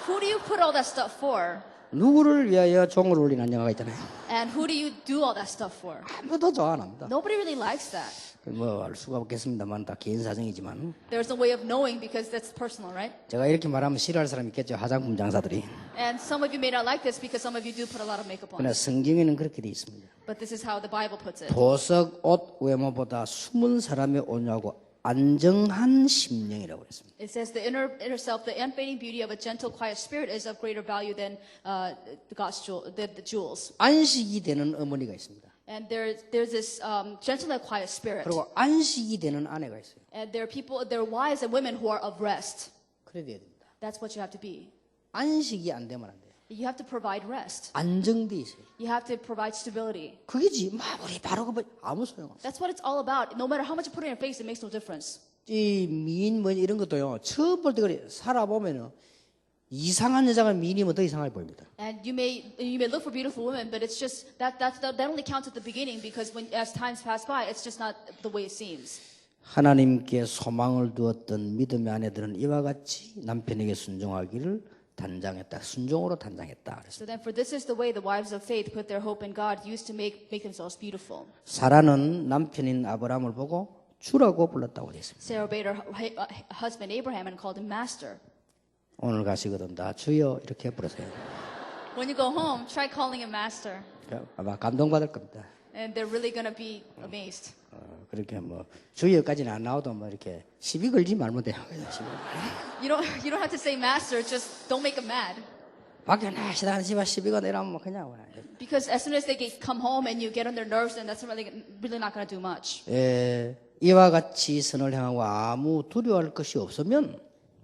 Speaker 2: Who do you put all that stuff for?
Speaker 3: 누구를 위하여 종을 울리는 영화가 있잖아요.
Speaker 2: And who do you do all that stuff for?
Speaker 3: 아무도 좋아 안 합니다.
Speaker 2: Nobody really likes that.
Speaker 3: 뭐 알 수가 없겠습니다만 다 개인 사정이지만
Speaker 2: There's no way of knowing because that's personal, right?
Speaker 3: 제가 이렇게 말하면 싫어할 사람이 있겠죠. 화장품 장사들이.
Speaker 2: And some of you may not like this because some of you do put a lot of makeup on.
Speaker 3: 그러나 성경에는 그렇게 돼 있습니다.
Speaker 2: But this is how the Bible puts it.
Speaker 3: 보석, 옷, 외모보다 숨은 사람의 온유하고 안정한 심령이라고 그랬습니다.
Speaker 2: It says the inner self, the unfading beauty of a gentle, quiet spirit is of greater value than the jewels.
Speaker 3: 안식이 되는 어머니가 있습니다.
Speaker 2: And there's this gentle and quiet spirit.
Speaker 3: 그리고 안식이 되는 아내가 있어요.
Speaker 2: And there are wives and women who are of rest.
Speaker 3: 그래야 됩니다.
Speaker 2: That's what you have to be.
Speaker 3: 안식이 안 되면 안 돼요.
Speaker 2: You have to provide rest.
Speaker 3: 안정돼 있어요.
Speaker 2: You have to provide stability.
Speaker 3: 그게지 마무리 바르고 아무 소용 없어요.
Speaker 2: That's what it's all about. No matter how much you put in your face, it makes no difference.
Speaker 3: 이 미인 뭐 이런 것도요. 처음 볼 때 그래 살아보면은 이상한 여자가 미인이면 더 이상해 보입니다.
Speaker 2: And you may look for beautiful women, but it's just that only counts at the beginning because as times pass by, it's just not the way it seems.
Speaker 3: 하나님께 소망을 두었던 믿음의 아내들은 이와 같이 남편에게 순종하기를 단장했다. 순종으로 단장했다.
Speaker 2: So then, for this is the way the wives of faith put their hope in God, used to make themselves beautiful.
Speaker 3: 사라는 남편인 아브라함을 보고 주라고 불렀다고 되어 있습니다.
Speaker 2: Sarah bade her husband Abraham and called him master.
Speaker 3: 오늘 가시거든 다 주여 이렇게 부르세요.
Speaker 2: When you go home, try calling him master,
Speaker 3: 아마 감동받을 겁니다.
Speaker 2: and they're really going to be amazed.
Speaker 3: 그렇게 뭐 주여까지는 안 나와도 뭐 이렇게 시비 걸지 말면 돼요.
Speaker 2: You don't have to say master, just don't make him mad.
Speaker 3: 밖에 나시다 하는 집안 시비가 내려오면 뭐 그냥
Speaker 2: Because as soon as they come home and you get on their nerves, then that's really not going to do much.
Speaker 3: 이와 같이 선을 향하고 아무 두려워할 것이 없으면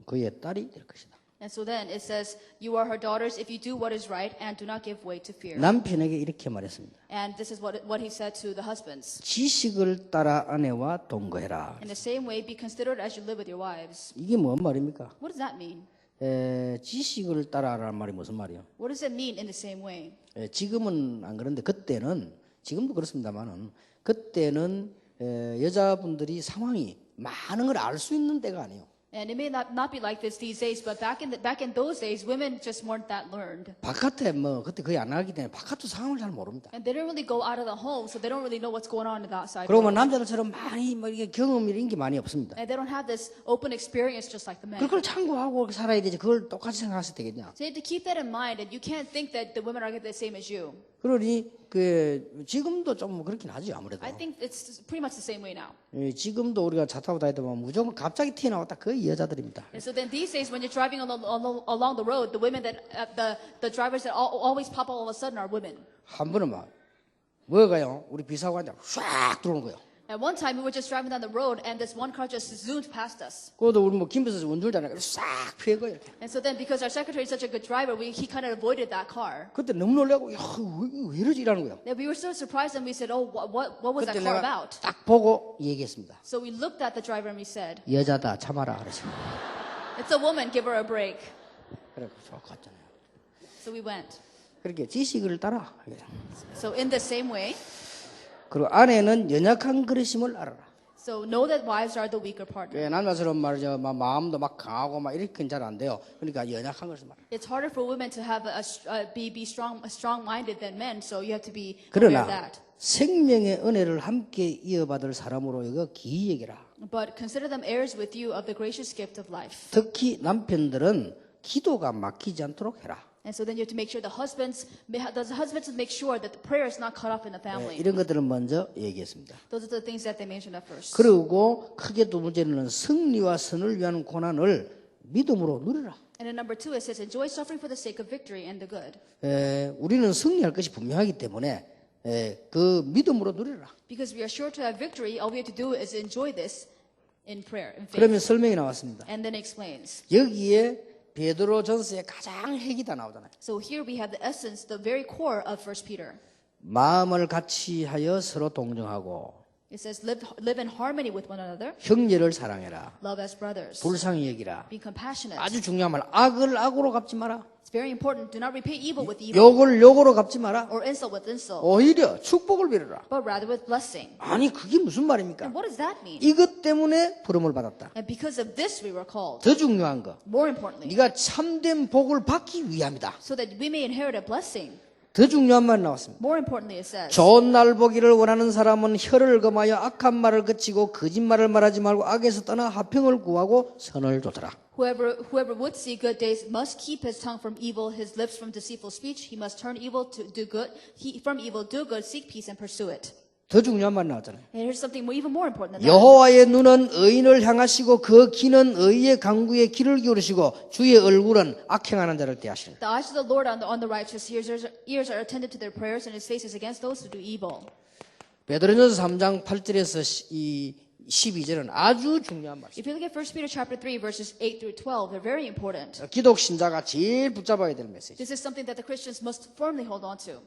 Speaker 3: 그의 딸이 될 것이다.
Speaker 2: And so then it says, you are her daughters if you do what is right and do not give way to fear.
Speaker 3: 남편에게 이렇게 말했습니다.
Speaker 2: And this is what he said to the husbands.
Speaker 3: 지식을 따라 아내와 동거해라.
Speaker 2: In the same way, be considerate as you live with your wives.
Speaker 3: 이게 뭔 말입니까?
Speaker 2: What does that mean?
Speaker 3: 지식을 따라라는 말이 무슨 말이에요?
Speaker 2: What does it mean in the same way?
Speaker 3: 지금은 안 그런데 그때는 지금도 그렇습니다만은 그때는 여자분들이 상황이 많은 걸 알 수 있는 때가 아니에요.
Speaker 2: And it may not be like this these days, but back in those days, women just weren't that learned.
Speaker 3: 바깥에 뭐 그때 거의 안 나가기 때문에 바깥도 상황을 잘 모릅니다.
Speaker 2: And they didn't really go out of the home, so they don't really know what's going on in the outside
Speaker 3: 그러고
Speaker 2: world.
Speaker 3: 남자들처럼 많이 뭐 이게 경험 이런 게 많이 없습니다.
Speaker 2: And they don't have this open experience just like the men.
Speaker 3: 그걸 참고하고 살아야 되지. 그걸 똑같이 생각했을 되겠냐?
Speaker 2: So you have to keep that in mind, and you can't think that the women are the same as you.
Speaker 3: 그러니 지금도 좀 그렇긴 하죠 아무래도.
Speaker 2: I think it's pretty much the same way now.
Speaker 3: 지금도 우리가 차 타고 다니다 보면 무조건 갑자기 튀어나왔다 거의 여자들입니다.
Speaker 2: And so then these days, when you're driving along the road, the women that the drivers that always pop up all of a sudden are women.
Speaker 3: 한 번은 막 뭐가요? 우리 비사관장 쫙 들어오는 거예요.
Speaker 2: At one time, we were just driving down the road, and this one car just zoomed past us.
Speaker 3: 그것도 우리 뭐 김비서 운전자니까 싹 피해 거예요. 이렇게.
Speaker 2: And so then, because our secretary is such a good driver, he kind of avoided that car.
Speaker 3: 그때 너무 놀라고 왜 이러지 이라는 거예요.
Speaker 2: And we were so surprised, and we said, "Oh, what was that
Speaker 3: 그때
Speaker 2: car
Speaker 3: 내가
Speaker 2: about?"
Speaker 3: 딱 보고 얘기했습니다.
Speaker 2: So we looked at the driver and we said,
Speaker 3: 여자다 참아라 그러죠.
Speaker 2: "It's a woman. Give her a break."
Speaker 3: 그래 갔잖아요.
Speaker 2: So we went.
Speaker 3: 그렇게 지식을 따라.
Speaker 2: So in the same way,
Speaker 3: 그리고 아내는 연약한 그릇임을 알아라.
Speaker 2: so know that wives are the weaker partner.
Speaker 3: 남자처럼 말이죠, 마음도 막 강하고 막 이렇게는 잘 안 돼요. 그러니까 연약한 것을 말해.
Speaker 2: It's harder for women to have be strong-minded than men, so you have to be aware of
Speaker 3: 그러나
Speaker 2: that.
Speaker 3: 생명의 은혜를 함께 이어받을 사람으로 이거 기이 여기라.
Speaker 2: But consider them heirs with you of the gracious gift of life.
Speaker 3: 특히 남편들은 기도가 막히지 않도록 해라.
Speaker 2: And so then you have to make sure the husbands make sure that the prayer is not cut off in the family.
Speaker 3: 이런 것들을 먼저 얘기했습니다.
Speaker 2: Those are the things that they mentioned at first.
Speaker 3: 그리고 크게 두 번째는 승리와 선을 위한 고난을 믿음으로 누리라.
Speaker 2: And in number 2 it says, enjoy suffering for the sake of victory and the good.
Speaker 3: 우리는 승리할 것이 분명하기 때문에 그 믿음으로 누리라.
Speaker 2: Because we are sure to have victory, all we have to do is enjoy this in prayer, in faith.
Speaker 3: 그러면 설명이 나왔습니다.
Speaker 2: And then explains.
Speaker 3: 여기에 베드로 전서의 가장 핵이 다 나오잖아요.
Speaker 2: So here we have the essence, the very core of 1 Peter.
Speaker 3: 마음을 같이 하여 서로 동정하고
Speaker 2: It says, live in harmony with one another,
Speaker 3: 형제를 사랑해라.
Speaker 2: love as brothers,
Speaker 3: 불쌍히 여기라.
Speaker 2: be compassionate.
Speaker 3: 아주 중요한 말. 악을 악으로 갚지 마라.
Speaker 2: It's very important. Do not repay evil with evil
Speaker 3: 욕을 욕으로 갚지 마라.
Speaker 2: or insult with insult,
Speaker 3: 오히려 축복을 빌어라.
Speaker 2: but rather with blessing.
Speaker 3: 아니 그게 무슨 말입니까?
Speaker 2: And what does that mean?
Speaker 3: 이것 때문에 부름을 받았다.
Speaker 2: And because of this we were called.
Speaker 3: 더 중요한 거.
Speaker 2: More importantly,
Speaker 3: 네가 참된 복을 받기 위함이다.
Speaker 2: so that we may inherit a blessing.
Speaker 3: 더 중요한 말 나왔습니다.
Speaker 2: More importantly, it says,
Speaker 3: 좋은 날 보기를 원하는 사람은 혀를 금하여 악한 말을 그치고 거짓말을 말하지 말고 악에서 떠나 화평을 구하고 선을 좇으라.
Speaker 2: whoever would see good days must keep his tongue from evil, his lips from deceitful speech. He must turn evil to do good. From evil do good, seek peace and pursue it.
Speaker 3: 더 중요한 말 나왔잖아요.
Speaker 2: And here's something even more important than that.
Speaker 3: 여호와의 눈은 의인을 향하시고 그 귀는 의의 강구에 귀를 기울이시고 주의 얼굴은 악행하는 자를 대하시는.
Speaker 2: The eyes of the Lord on the righteous, ears are attended to their prayers, and his face is against those who do evil.
Speaker 3: 베드로전서 3장 8절에서 12절은 아주 중요한 말씀.
Speaker 2: If you look at 1 Peter chapter 3 verses 8 through 12, they're very important.
Speaker 3: 기독 신자가 제일 붙잡아야 될 메시지.
Speaker 2: This is something that the Christians must firmly hold on to.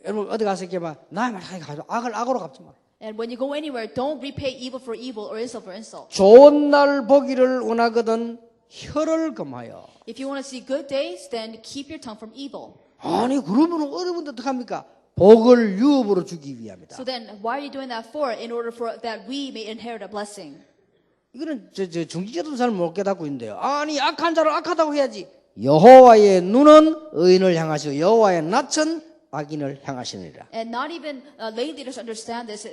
Speaker 3: 여러분 어디 가서 이렇게 막 나의 말 가지고 악을 악으로 갚지 마라.
Speaker 2: And when you go anywhere, don't repay evil for evil or insult for insult.
Speaker 3: 좋은 날 보기를 원하거든 혀를 금하여.
Speaker 2: If you want to see good days, then keep your tongue from evil.
Speaker 3: 아니 그러면 어려운데 어떡합니까? 복을 유업으로 주기 위함이다.
Speaker 2: So then, why are you doing that for? In order for that we may inherit a blessing.
Speaker 3: 이거는 저 중직자도 잘 못 깨닫고 있는데요. 아니 악한 자를 악하다고 해야지. 여호와의 눈은 의인을 향하시고 여호와의 낯은 악인을 향하시느니라.
Speaker 2: And not even lay leaders understand this.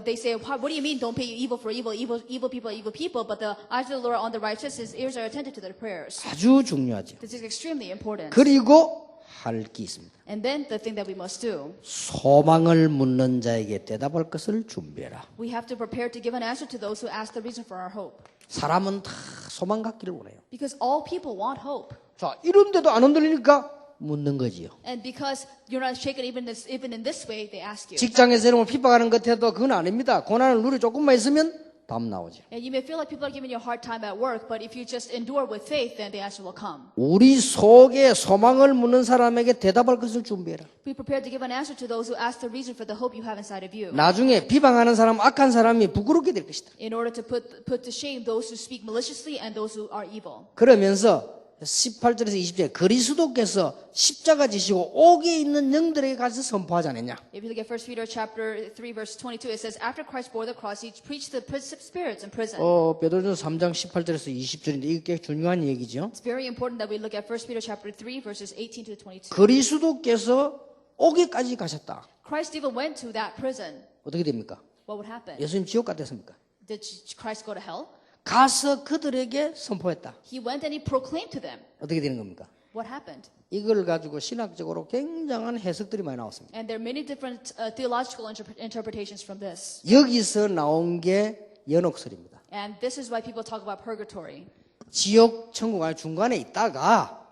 Speaker 2: They say, what do you mean don't pay evil for evil? Evil people. But the eyes of the Lord are on the righteous. His ears are attentive to their prayers.
Speaker 3: 아주 중요하죠.
Speaker 2: This is extremely important.
Speaker 3: 그리고 할 게 있습니다.
Speaker 2: And then the thing that we must do,
Speaker 3: 소망을 묻는 자에게 대답할 것을 준비해라.
Speaker 2: we have to prepare to give an answer to those who ask the reason for our hope.
Speaker 3: 사람은 다 소망 갖기를 원해요.
Speaker 2: Because all people want hope.
Speaker 3: 자, 이런데도 안 흔들리니까 묻는 거지요.
Speaker 2: And because you're not shaken even in this way, they ask you.
Speaker 3: 직장에서 여러분 핍박하는 것 해도 그건 아닙니다. 고난을 누리 조금만 있으면 답 나오죠.
Speaker 2: And you may feel like people are giving you a hard time at work, but if you just endure with faith, then the answer will come.
Speaker 3: 우리 속에 소망을 묻는 사람에게 대답할 것을 준비해라.
Speaker 2: Be prepared to give an answer to those who ask the reason for the hope you have inside of you.
Speaker 3: 나중에 비방하는 사람, 악한 사람이 부끄럽게 될 것이다.
Speaker 2: In order to put to shame those who speak maliciously and those who are evil.
Speaker 3: 그러면서 18절에서 20절 그리스도께서 십자가 지시고 옥에 있는 영들에게 가서 선포하지 않았냐?
Speaker 2: If you look at 1 Peter chapter 3 verse 22, it says, after Christ bore the cross, he preached to the spirits in prison.
Speaker 3: 베드로전서 3장 18절에서 20절인데 이게 꽤 중요한 얘기죠.
Speaker 2: It's very important that we look at 1 Peter chapter 3 verses 18 to 22.
Speaker 3: 그리스도께서 옥에까지 가셨다.
Speaker 2: Christ even went to that prison.
Speaker 3: 어떻게 됩니까?
Speaker 2: What would happen?
Speaker 3: 예수님 지옥 갔댔습니까?
Speaker 2: Did Christ go to hell?
Speaker 3: 가서 그들에게 선포했다.
Speaker 2: He went and he proclaimed to them.
Speaker 3: 어떻게 되는 겁니까?
Speaker 2: What happened?
Speaker 3: 이걸 가지고 신학적으로 굉장한 해석들이 많이 나왔습니다.
Speaker 2: And there are many different theological interpretations from this.
Speaker 3: 여기서 나온 게 연옥설입니다.
Speaker 2: And this is why people talk about purgatory.
Speaker 3: 지옥, 천국 안에 중간에 있다가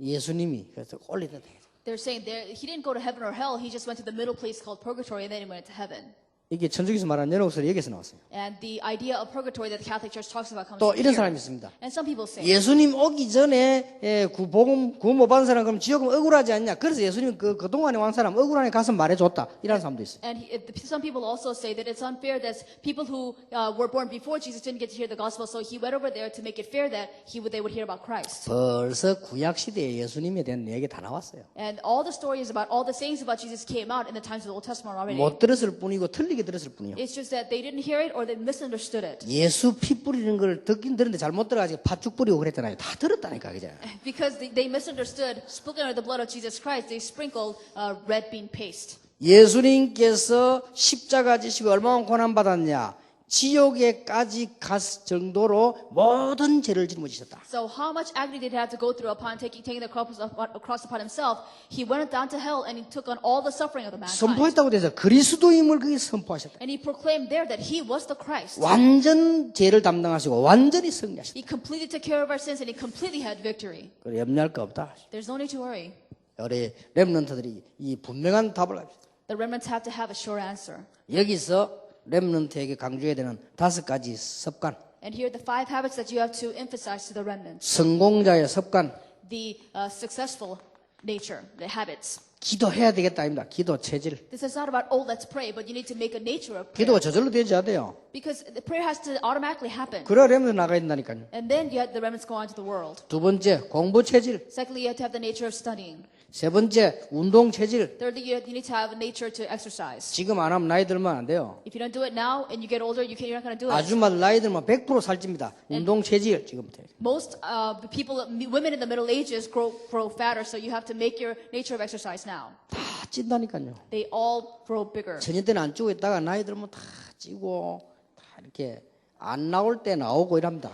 Speaker 3: 예수님이 그래서 올리다.
Speaker 2: They're saying he didn't go to heaven or hell. He just went to the middle place called purgatory and then he went to heaven.
Speaker 3: 이게 천주교에서 말하는 연옥설이 여기서 나왔어요.
Speaker 2: And the idea of purgatory that the Catholic Church talks about comes
Speaker 3: 또
Speaker 2: from
Speaker 3: 이런
Speaker 2: here.
Speaker 3: 사람이 있습니다.
Speaker 2: And some people say,
Speaker 3: 예수님 오기 전에 구원 못 받은 사람 그럼 지옥은 억울하지 않냐? 그래서 예수님 그 동안에 왕 사람 억울하니 가서 말해줬다. 이런 사람도 있어요.
Speaker 2: and some people also say that it's unfair that people who were born before Jesus didn't get to hear the gospel, so he went over there to make it fair that they would hear about Christ.
Speaker 3: 벌써 구약 시대에 예수님에 대한 얘기 다 나왔어요.
Speaker 2: And all the stories about all the sayings about Jesus came out in the times of the Old Testament already.
Speaker 3: 못 들었을 뿐이고 틀리게 들었을 뿐이요.
Speaker 2: It's just that they didn't hear it or they misunderstood it.
Speaker 3: 예수 피 뿌리는 걸 듣긴 들었는데 잘못 들어가지고 팥죽 뿌리고 그랬잖아요. 다 들었다니까 그죠?
Speaker 2: Because they misunderstood, sprinkling the blood of Jesus Christ, they sprinkled red bean paste.
Speaker 3: 예수님께서 십자가 지시고 얼마나 고난 받았냐? 지옥에까지 갈 정도로 모든 죄를 짊어지셨다.
Speaker 2: So how much agony did he have to go through upon taking the cross upon himself? He went down to hell and he took on all the suffering of the mankind.
Speaker 3: 선포했다고 돼서 그리스도임을 거기 선포하셨다.
Speaker 2: And he proclaimed there that he was the Christ.
Speaker 3: 완전 죄를 담당하시고 완전히 승리하셨다.
Speaker 2: He completely took care of our sins and he completely had victory.
Speaker 3: 그래 염려할 거 없다.
Speaker 2: There's no need to worry.
Speaker 3: 우리 렘넌트들이 이 분명한 답을 합시다.
Speaker 2: The remnants have to have a sure answer.
Speaker 3: 여기서 렘넌트에게 강조해야 되는 5가지 습관.
Speaker 2: And here are the 5 habits that you have to emphasize to the remnants.
Speaker 3: 성공자의 습관.
Speaker 2: The successful nature, the habits.
Speaker 3: 기도해야 되겠다 아닙니다. 기도 체질.
Speaker 2: This is not about, let's pray, but you need to make a nature of prayer.
Speaker 3: 기도가 저절로 되지 않아요.
Speaker 2: Because the prayer has to automatically happen.
Speaker 3: 그래야 렘넌트 나가야 된다니까요.
Speaker 2: And then the remnants go on to the world.
Speaker 3: 두 번째 공부 체질.
Speaker 2: Secondly, you have to have the nature of studying.
Speaker 3: 세 번째 운동 체질.
Speaker 2: Thirdly, you need to have a nature to exercise.
Speaker 3: 지금 안 하면 나이 들면 안 돼요.
Speaker 2: If you don't do it now and you get older, you're not going to do it.
Speaker 3: 아줌마들 나이 들면 100% 살찝니다. 운동 체질 지금부터.
Speaker 2: Most women in the Middle Ages grow fatter, so you have to make your nature of exercise now.
Speaker 3: 다 찐다니까요.
Speaker 2: They all grow bigger.
Speaker 3: 천년 때는 안 찌고 있다가 나이 들면 다 찌고 다 이렇게 안 나올 때 나오고 이랍니다.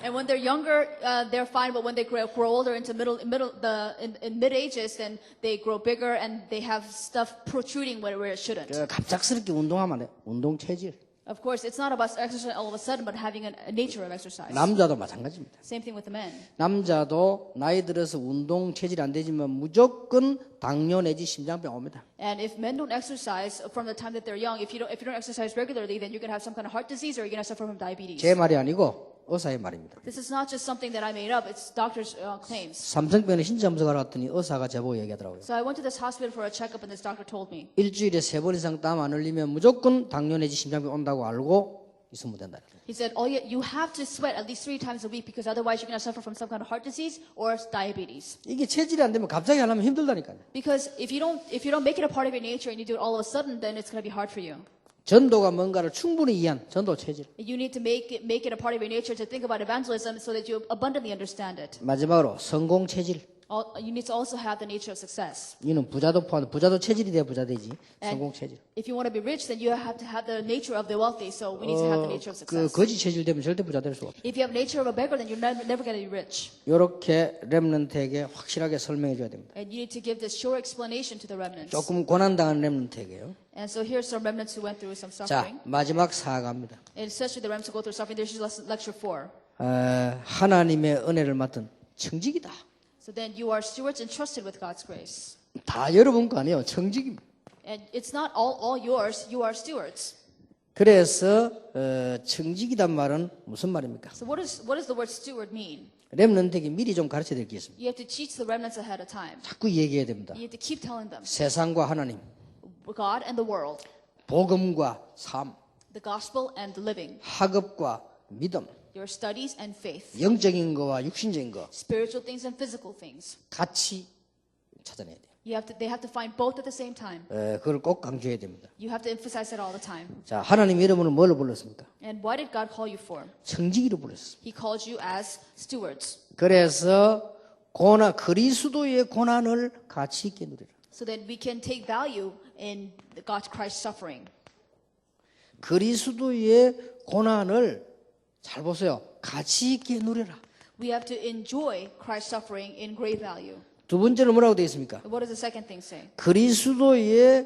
Speaker 2: And when they're younger, they're fine, but when they grow older into in mid ages, then they grow bigger and they have stuff protruding where it shouldn't.
Speaker 3: 갑작스럽게 운동하면 안 돼. 운동 체질.
Speaker 2: Of course, it's not about exercise all of a sudden, but having a nature of exercise.
Speaker 3: 남자도 마찬가지입니다.
Speaker 2: Same thing with the men.
Speaker 3: 남자도 나이 들어서 운동 체질이 안 되지만 무조건 당뇨 내지 심장병 옵니다.
Speaker 2: And if men don't exercise from the time that they're young, if you don't exercise regularly, then you're going to have some kind of heart disease or you're going to suffer from diabetes.
Speaker 3: 제 말이 아니고 의사의 말입니다.
Speaker 2: This is not just something that I made up, it's doctors' claims.
Speaker 3: 삼성병원에 신장검사를 갔더니 의사가 제보고 얘기하더라고요.
Speaker 2: So I went to this hospital for a checkup and this doctor told me,
Speaker 3: 일주일에 3번 이상 땀 안 흘리면 무조건 당뇨 내지 심장병 온다고 알고 있으면 된다.
Speaker 2: He said, you have to sweat at least 3 times a week because otherwise you're going to suffer from some kind of heart disease or diabetes.
Speaker 3: 이게 체질이 안 되면 갑자기 하려면 힘들다니까요.
Speaker 2: Because if you don't make it a part of your nature and you do it all of a sudden, then it's going to be hard for you.
Speaker 3: 전도가 뭔가를 충분히 이해한 전도 체질.
Speaker 2: You need to make it a part of your nature to think about evangelism so that you abundantly understand it.
Speaker 3: 마지막으로 성공 체질.
Speaker 2: You need to also have the nature of success.
Speaker 3: 이는 부자도 포함. 부자도 체질이 돼야 부자 되지. 성공 체질.
Speaker 2: If you want to be rich, then you have to have the nature of the wealthy. So we need to have the nature of
Speaker 3: 그
Speaker 2: success.
Speaker 3: 거지 체질 되면 절대 부자 될 수 없어.
Speaker 2: If you have nature of a beggar, then you're never going to be rich.
Speaker 3: 이렇게 렘넌트에게 확실하게 설명해 줘야 됩니다.
Speaker 2: And you need to give this sure explanation to the remnants.
Speaker 3: 조금 고난당한 렘넌트에게요.
Speaker 2: And so here's some remnants who went through some
Speaker 3: 자,
Speaker 2: suffering.
Speaker 3: 마지막 사과입니다.
Speaker 2: And especially the remnants who go through suffering. This is lecture 4.
Speaker 3: 하나님의 은혜를 맡은 청직이다.
Speaker 2: So then you are stewards entrusted with God's grace.
Speaker 3: 다 여러분 거 아니에요. 청직입니다.
Speaker 2: And it's not all yours. You are stewards.
Speaker 3: 그래서 청직이란 말은 무슨 말입니까?
Speaker 2: So what does the word steward mean?
Speaker 3: 렘넌트에게 미리 좀 가르쳐야 될 게 있습니다.
Speaker 2: You have to teach the remnants ahead of time.
Speaker 3: 자꾸 얘기해야 됩니다.
Speaker 2: You have to keep telling them
Speaker 3: 세상과 하나님,
Speaker 2: God and the world,
Speaker 3: 복음과 삶,
Speaker 2: the gospel and the living,
Speaker 3: 학업과 믿음,
Speaker 2: your studies and faith,
Speaker 3: 영적인 거와 육신적인 거
Speaker 2: spiritual things and physical things.
Speaker 3: 같이 찾아내야 돼요.
Speaker 2: They have to find both at the same time.
Speaker 3: 그걸 꼭 강조해야 됩니다.
Speaker 2: You have to emphasize it all the time.
Speaker 3: 자, 하나님 여러분을 뭘로 불렀습니까?
Speaker 2: And why did God call you for?
Speaker 3: 청지기로 불렀어요.
Speaker 2: He called you as stewards.
Speaker 3: 그래서 그리스도의 고난을 가치 있게 누리라.
Speaker 2: So that we can take value in God's Christ's suffering.
Speaker 3: 그리스도의 고난을 잘 보세요. 가치 있게 누려라.
Speaker 2: We have to enjoy Christ's suffering in great value.
Speaker 3: 두 번째는 뭐라고 되어 있습니까?
Speaker 2: What does the second thing say?
Speaker 3: 그리스도의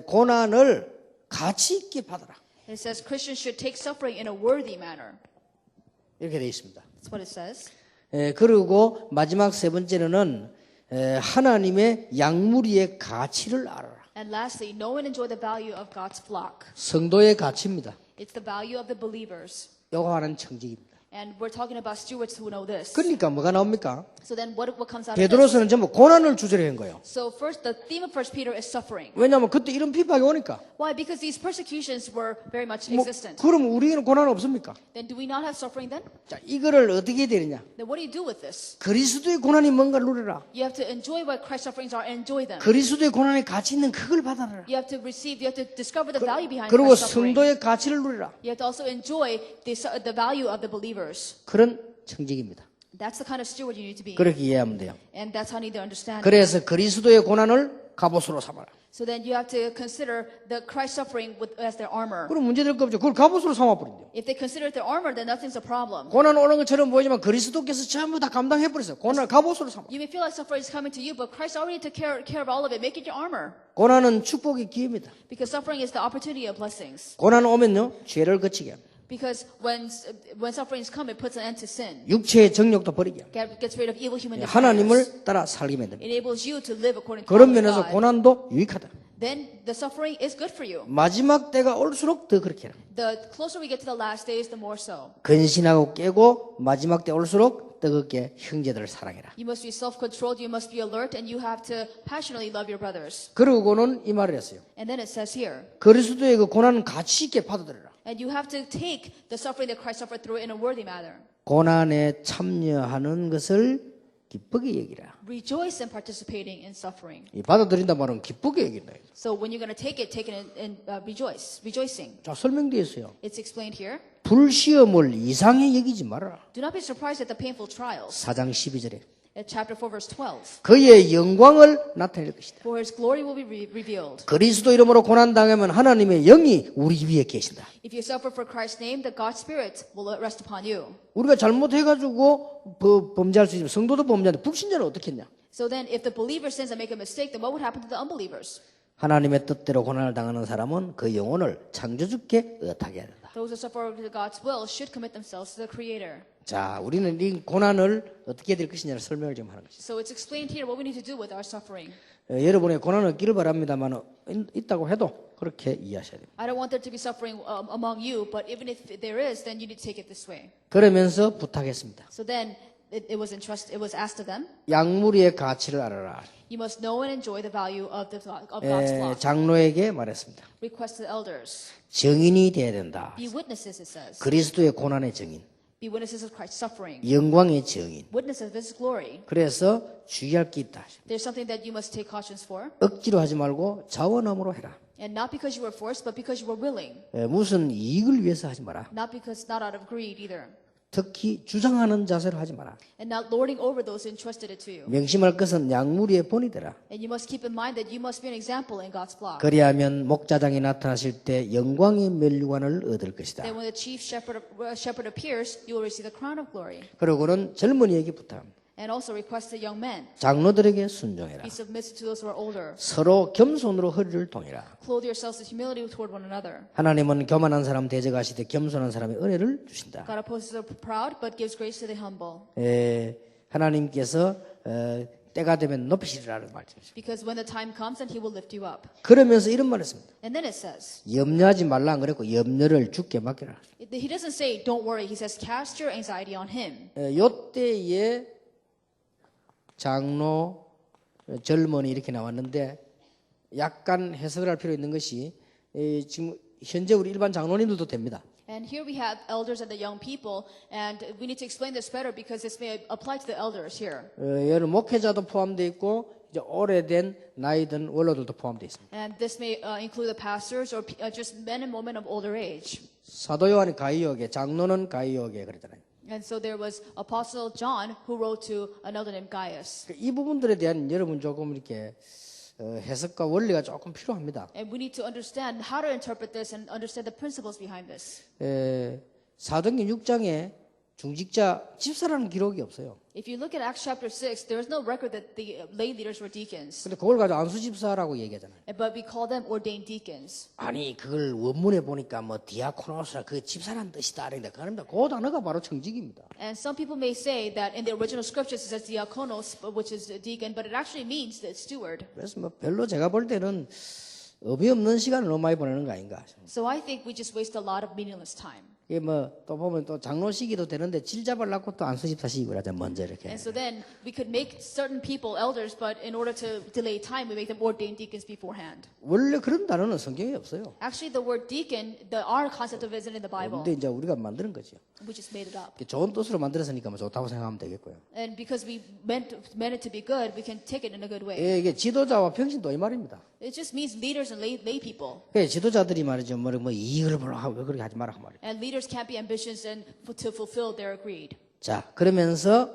Speaker 3: 고난을 가치 있게 받아라.
Speaker 2: It says Christians should take suffering in a worthy manner.
Speaker 3: 이렇게 되어 있습니다.
Speaker 2: That's what it says.
Speaker 3: 그리고 마지막 세 번째는 하나님의 양무리의 가치를 알아라.
Speaker 2: And lastly, know and enjoy the value of God's flock.
Speaker 3: 성도의 가치입니다.
Speaker 2: It's the value of the believers.
Speaker 3: 요거 하는 청직입니다.
Speaker 2: And we're talking about stewards who know this.
Speaker 3: 그러니까 뭐가 나옵니까?
Speaker 2: So then what comes out of this?
Speaker 3: 베드로서는 전부 고난을 주제로 한 거예요.
Speaker 2: So first, the theme of 1 Peter is suffering.
Speaker 3: 왜냐하면 그때 이런 핍박이 오니까.
Speaker 2: Why? Because these persecutions were very much existent.
Speaker 3: 그럼 우리는 고난 없습니까?
Speaker 2: Then do we not have suffering then?
Speaker 3: 자, 이거를 어떻게 해야 되느냐?
Speaker 2: Then what do you do with this?
Speaker 3: 그리스도의 고난이 뭔가를 누려라.
Speaker 2: You have to enjoy what Christ's sufferings are and enjoy them.
Speaker 3: 그리스도의 고난의 가치 있는 그걸 받아라.
Speaker 2: You have to discover the value behind
Speaker 3: 그리고
Speaker 2: Christ's suffering.
Speaker 3: 성도의 가치를 누리라.
Speaker 2: You have to also enjoy the value of the believers.
Speaker 3: 그런 청직입니다.
Speaker 2: That's the kind of steward you need to be.
Speaker 3: 그렇게 이해하면 돼요.
Speaker 2: And that's how you need to understand it.
Speaker 3: 그래서 그리스도의 고난을 갑옷으로 삼아라.
Speaker 2: So then you have to consider the Christ suffering as their armor.
Speaker 3: 그럼 문제될 거 없죠. 그걸 갑옷으로 삼아버린대요.
Speaker 2: If they consider it their armor, then nothing's a problem.
Speaker 3: 고난 오는 것처럼 보이지만 그리스도께서 전부 다 감당해버렸어요. 고난을 갑옷으로 삼아.
Speaker 2: You may feel like suffering is coming to you, but Christ already took care of all of it. Make it your armor.
Speaker 3: 고난은 축복의 기회입니다.
Speaker 2: Because suffering is the opportunity of blessings.
Speaker 3: 고난 오면요, 죄를 거치게 합니다.
Speaker 2: Because when sufferings come, it puts an end to sin.
Speaker 3: 육체의 정욕도 버리게 합니다.
Speaker 2: Gets rid of evil human desires.
Speaker 3: 하나님을 따라 살게 만듭니다.
Speaker 2: Enables you to live according to
Speaker 3: 그런
Speaker 2: the will
Speaker 3: 면에서
Speaker 2: of God.
Speaker 3: 고난도 유익하다.
Speaker 2: Then the suffering is good for you.
Speaker 3: 마지막 때가 올수록 더 그렇게 해라.
Speaker 2: The closer we get to the last days, the more so.
Speaker 3: 근신하고 깨고 마지막 때 올수록 뜨겁게 형제들을 사랑해라.
Speaker 2: You must be self-controlled, you must be alert, and you have to passionately love your brothers.
Speaker 3: 그러고는 이 말을 했어요.
Speaker 2: And then it says here,
Speaker 3: 그리스도의 그 고난은 가치 있게 받아들여라.
Speaker 2: and you have to take the suffering that Christ suffered through in a worthy manner.
Speaker 3: 고난에 참여하는 것을 기쁘게 여기라.
Speaker 2: Rejoice in participating in suffering.
Speaker 3: 이 받아들인다 말은 기쁘게 여긴다.
Speaker 2: So when you're going to take it in rejoicing.
Speaker 3: 자, 설명되어 있어요.
Speaker 2: It's explained here.
Speaker 3: 불시험을 이상히 여기지 말아라.
Speaker 2: Do not be surprised at the painful trials.
Speaker 3: 4장 12절에
Speaker 2: At chapter 4, verse 12.
Speaker 3: 그의 영광을 나타낼 것이다.
Speaker 2: For his glory will be revealed.
Speaker 3: 그리스도 이름으로 고난당하면 하나님의 영이 우리 위에 계신다.
Speaker 2: If you suffer for Christ's name, the God's Spirit will rest upon you.
Speaker 3: 우리가 잘못해가지고 범죄할 수 있으면 성도도 범죄하는데 불신자는 어떻게 했냐?
Speaker 2: So then, if the believer sins and make a mistake, then what would happen to the unbelievers?
Speaker 3: 하나님의 뜻대로 고난을 당하는 사람은 그 영혼을 창조주께 의탁해야 된다.
Speaker 2: Those who suffer to God's will should commit themselves to the Creator.
Speaker 3: 자, 우리는 이 고난을 어떻게 해야 될 것이냐를 설명을 좀 하는 것이죠.
Speaker 2: So it's explained here what we need to do with our suffering.
Speaker 3: 여러분의 고난은 없기를 바랍니다만 있다고 해도 그렇게 이해하셔야 됩니다.
Speaker 2: I don't want there to be suffering among you, but even if there is, then you need to take it this way.
Speaker 3: 그러면서 부탁했습니다.
Speaker 2: So then it was asked of them.
Speaker 3: 양무리의 가치를 알아라.
Speaker 2: You must know and enjoy the value of God's flock.
Speaker 3: 장로에게 말했습니다.
Speaker 2: Request to elders.
Speaker 1: 증인이 돼야 된다.
Speaker 2: Be witnesses, it says.
Speaker 1: 그리스도의 고난의 증인,
Speaker 2: Be witnesses of Christ's suffering.
Speaker 1: 영광의 증인.
Speaker 2: Witness of His glory.
Speaker 1: 그래서 주의할 게 있다.
Speaker 2: There's something that you must take cautions for.
Speaker 1: 억지로 하지 말고 자원함으로 해라.
Speaker 2: And not because you were forced, but because you were willing.
Speaker 1: 무슨 이익을 위해서 하지 마라.
Speaker 2: Not out of greed either.
Speaker 1: 특히 주장하는 자세로 하지 마라.
Speaker 2: And not lording over those entrusted it to you.
Speaker 1: 명심할 것은 양무리의 본이 되라.
Speaker 2: And you must keep in mind that you must be an example in God's flock.
Speaker 1: 그리하면 목자장이 나타나실 때 영광의 면류관을 얻을 것이다.
Speaker 2: Then when the chief shepherd appears, you will receive the crown of glory.
Speaker 1: 그러고는 젊은이에게 부탁합니다.
Speaker 2: And also request the young men.
Speaker 1: 장로들에게 순종해라.
Speaker 2: Be submissive to those who are older.
Speaker 1: 서로 겸손으로 허리를 동이라.
Speaker 2: Clothe yourselves with humility toward one another.
Speaker 1: 하나님은 교만한 사람 대적하시되 겸손한 사람의 은혜를 주신다.
Speaker 2: God opposes the proud, but gives grace to the humble.
Speaker 1: 하나님께서 때가 되면 높이시리라는 말씀이죠.
Speaker 2: Because when the time comes, then He will lift you up.
Speaker 1: 그러면서 이런 말을 했습니다.
Speaker 2: And then it says,
Speaker 1: 염려하지 말라 안 그랬고 염려를 주께 맡기라.
Speaker 2: He doesn't say, don't worry. He says, cast your anxiety on Him.
Speaker 1: 요때에 장로, 젊은이 이렇게 나왔는데 약간 해석을 할 필요 있는 것이 지금 현재 우리 일반 장로님들도 됩니다.
Speaker 2: And here we have elders and the young people, and we need to explain this better because this may apply to the elders here.
Speaker 1: 여러 목회자도 포함되어 있고 이제 오래된 나이 든 원로들도 포함되어 있습니다.
Speaker 2: And this may include the pastors or just men and women of older age.
Speaker 1: 사도 요한이 가이오게, 장로는 가이오게 그러잖아요.
Speaker 2: And so there was Apostle John who wrote to an elder named Gaius.
Speaker 1: 이 부분들에 대한 여러분 조금 이렇게 해석과 원리가 조금 필요합니다.
Speaker 2: And we need to understand how to interpret this and understand the principles behind this.
Speaker 1: 사도행전 6장에 중직자 집사라는 기록이 없어요.
Speaker 2: If you look at Acts chapter 6, there is no record that the lay leaders were deacons.
Speaker 1: 근데 그걸 가지고 안수 집사라고 얘기하잖아요.
Speaker 2: But we call them ordained deacons.
Speaker 1: 아니 그걸 원문에 보니까 뭐 디아코노스라 그 집사란 뜻이다. 그런데 그 단어가 바로 청직입니다.
Speaker 2: And some people may say that in the original scriptures it says diakonos, which is a deacon, but it actually means the steward.
Speaker 1: 그래서 뭐 별로 제가 볼 때는 의미 없는 시간을 너무 많이 보내는 거 아닌가.
Speaker 2: So I think we just waste a lot of meaningless time.
Speaker 1: 이게 뭐 또 보면 또 장로 시기도 되는데 질 잡으려고 또 안수 집사 시기를 하자 먼저 이렇게.
Speaker 2: And so then we could make certain people elders, but in order to delay time, we make them ordained deacons beforehand.
Speaker 1: 원래 그런 단어는 성경에 없어요.
Speaker 2: Actually, the word deacon, our concept of it isn't in the Bible.
Speaker 1: 근데 이제 우리가 만드는 거죠.
Speaker 2: We just made it up.
Speaker 1: 좋은 뜻으로 만들었으니까 뭐 좋다고 생각하면 되겠고요.
Speaker 2: And because we meant it to be good, we can take it in a good way.
Speaker 1: 이게 지도자와 평신도 이 말입니다.
Speaker 2: It just means leaders and lay people.
Speaker 1: 지도자들이 말이죠. 뭐 이익을 보려고 하고 그렇게 하지 마라 그 말이에요.
Speaker 2: And leaders can't be ambitious and to fulfill their greed.
Speaker 1: 자, 그러면서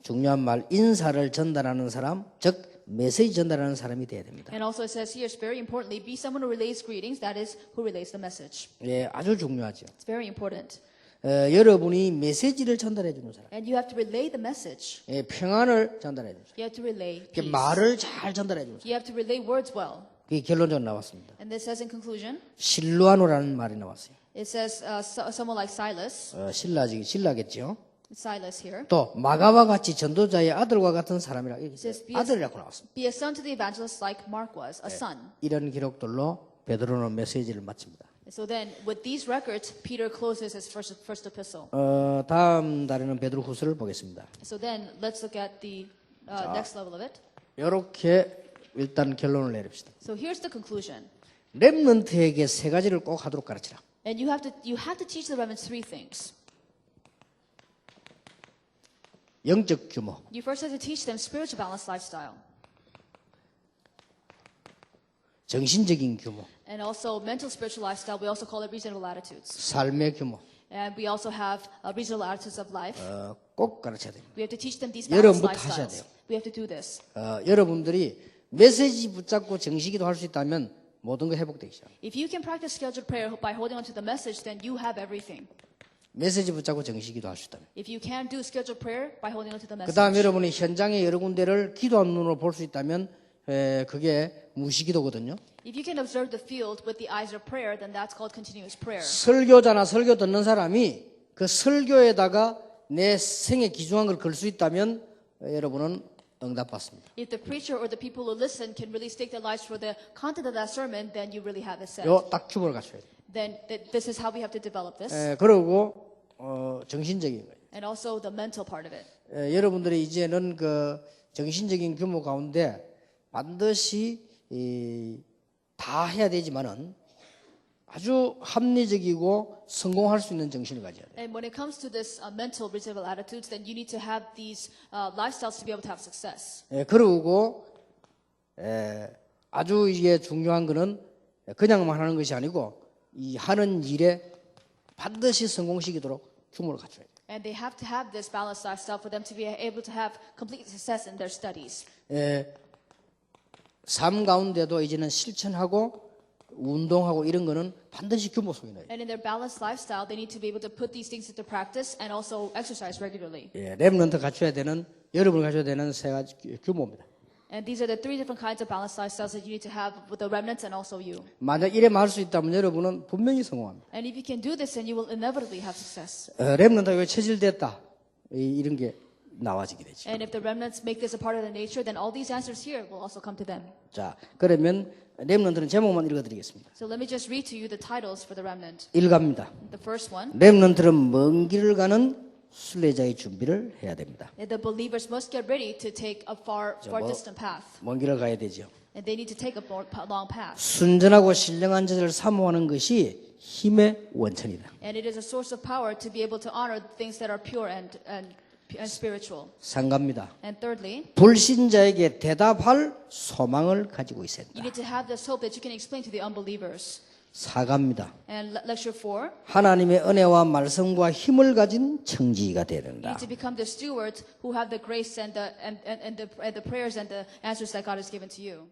Speaker 1: 중요한 말 인사를 전달하는 사람, 즉 메시지 전달하는 사람이 돼야 됩니다.
Speaker 2: And also it says here, it's very importantly, be someone who relays greetings, that is, who relays the message.
Speaker 1: 예, 아주 중요하죠.
Speaker 2: It's very important.
Speaker 1: 여러분이 메시지를 전달해 주는 사람,
Speaker 2: And you have to relay the message.
Speaker 1: 예, 평안을 전달해 주는 사람,
Speaker 2: You have to relay
Speaker 1: 이렇게
Speaker 2: peace.
Speaker 1: 말을 잘 전달해 주는 사람.
Speaker 2: You have to relay words well.
Speaker 1: 그게 결론적으로 나왔습니다.
Speaker 2: And this says in conclusion,
Speaker 1: 실루아노라는 말이 나왔어요.
Speaker 2: it says someone like Silas,
Speaker 1: 신라겠죠.
Speaker 2: Silas here,
Speaker 1: 또 마가와 같이 전도자의 아들과 같은 사람이라 이렇게
Speaker 2: says,
Speaker 1: 아들이라고 나왔습니다.
Speaker 2: be a son to the evangelist like Mark was, a son.
Speaker 1: 이런 기록들로 베드로는 메시지를 마칩니다.
Speaker 2: So then, with these records, Peter closes his first epistle.
Speaker 1: 다음 달에는 베드로 후서를 보겠습니다.
Speaker 2: So then, let's look at the next level of it.
Speaker 1: 이렇게 일단 결론을 내립시다.
Speaker 2: So here's the conclusion.
Speaker 1: 렘넌트에게 세 가지를 꼭 하도록 가르치라.
Speaker 2: And you have to teach the remnants three things.
Speaker 1: 영적 규모,
Speaker 2: You first have to teach them spiritual balanced lifestyle,
Speaker 1: 정신적인 규모,
Speaker 2: and also mental spiritual lifestyle. We also call it reasonable attitudes,
Speaker 1: 삶의 규모
Speaker 2: and we also have reasonable attitudes of life.
Speaker 1: 꼭 가르쳐야 됩니다.
Speaker 2: We have to teach them these balanced
Speaker 1: 여러분부터 하셔야
Speaker 2: lifestyles.
Speaker 1: 돼요.
Speaker 2: We have to do this.
Speaker 1: 여러분들이 메시지 붙잡고 정식기도 할 수 있다면 모든 거 회복되기 시작.
Speaker 2: If you can practice scheduled prayer by holding on to the message, then you have everything.
Speaker 1: 메시지 붙잡고 정식기도 할 수 있다면.
Speaker 2: If you can do scheduled prayer by holding on to the
Speaker 1: 그 다음
Speaker 2: message.
Speaker 1: 여러분이 현장의 여러 군데를 기도한 눈으로 볼 수 있다면 그게 무시기도거든요.
Speaker 2: If you can observe the field with the eyes of prayer, then that's called continuous prayer.
Speaker 1: 설교자나 설교 듣는 사람이 그 설교에다가 내 생에 기중한 걸 걸 수 있다면 여러분은 응답받습니다.
Speaker 2: If the preacher or the people who listen can really stake their lives for the content of that sermon, then you really have it set.
Speaker 1: 요 딱 규모를 갖춰야 돼요.
Speaker 2: Then this is how we have to develop this.
Speaker 1: 그리고 정신적인 거예요.
Speaker 2: And also the mental part of it.
Speaker 1: 여러분들이 이제는 그 정신적인 규모 가운데
Speaker 3: 반드시 다 해야 되지만은 아주 합리적이고 성공할 수 있는 정신을 가져야 돼요.
Speaker 2: And when it comes to this mental reservoir attitudes, then you need to have these lifestyles to be able to have success.
Speaker 3: 그리고 아주 이게 중요한 거는 그냥만 하는 것이 아니고 이 하는 일에 반드시 성공시키도록 규모를 갖춰야 돼요.
Speaker 2: And they have to have this balanced lifestyle for them to be able to have complete success in their studies.
Speaker 3: 삶 가운데도 이제는 실천하고 운동하고 이런 거는 반드시 규모 속에 넣어요.
Speaker 2: And in their balanced lifestyle, they need to be able to put these things into practice and also exercise regularly.
Speaker 3: 렘넌트 갖춰야 되는 여러분이 갖춰야 되는 세 가지 규모입니다.
Speaker 2: And these are the three different kinds of balanced lifestyles that you need to have with the remnants and also you.
Speaker 3: 만약 이래만 할 수 있다면 여러분은 분명히 성공합니다.
Speaker 2: And if you can do this, then you will inevitably have success.
Speaker 3: 렘넌트가 체질됐다 이런 게 나와지게 되죠.
Speaker 2: And if the remnants make this a part of their nature, then all these answers here will also come to them.
Speaker 3: 자, 그러면 렘넌트는 제목만 읽어드리겠습니다.
Speaker 2: So let me just read to you the titles for the remnant.
Speaker 3: 읽갑니다.
Speaker 2: The first one,
Speaker 3: 렘넌트는 먼 길을 가는 순례자의 준비를 해야 됩니다.
Speaker 2: the believers must get ready to take a far distant path.
Speaker 3: 먼 길을 가야 되죠.
Speaker 2: And they need to take a long path.
Speaker 3: 순전하고 신령한 자를 사모하는 것이 힘의 원천이다.
Speaker 2: And it is a source of power to be able to honor things that are pure and spiritual.
Speaker 3: 상갑니다.
Speaker 2: And thirdly,
Speaker 3: 불신자에게 대답할 소망을 가지고 있어야
Speaker 2: you
Speaker 3: 된다.
Speaker 2: need to have this hope that you can explain to the unbelievers.
Speaker 3: 사갑니다.
Speaker 2: And lecture 4,
Speaker 3: 하나님의 은혜와 말씀과 힘을 가진 청지기가 되야
Speaker 2: you
Speaker 3: 된다.
Speaker 2: need to become the stewards who have the grace and the prayers and the answers that God has given to you.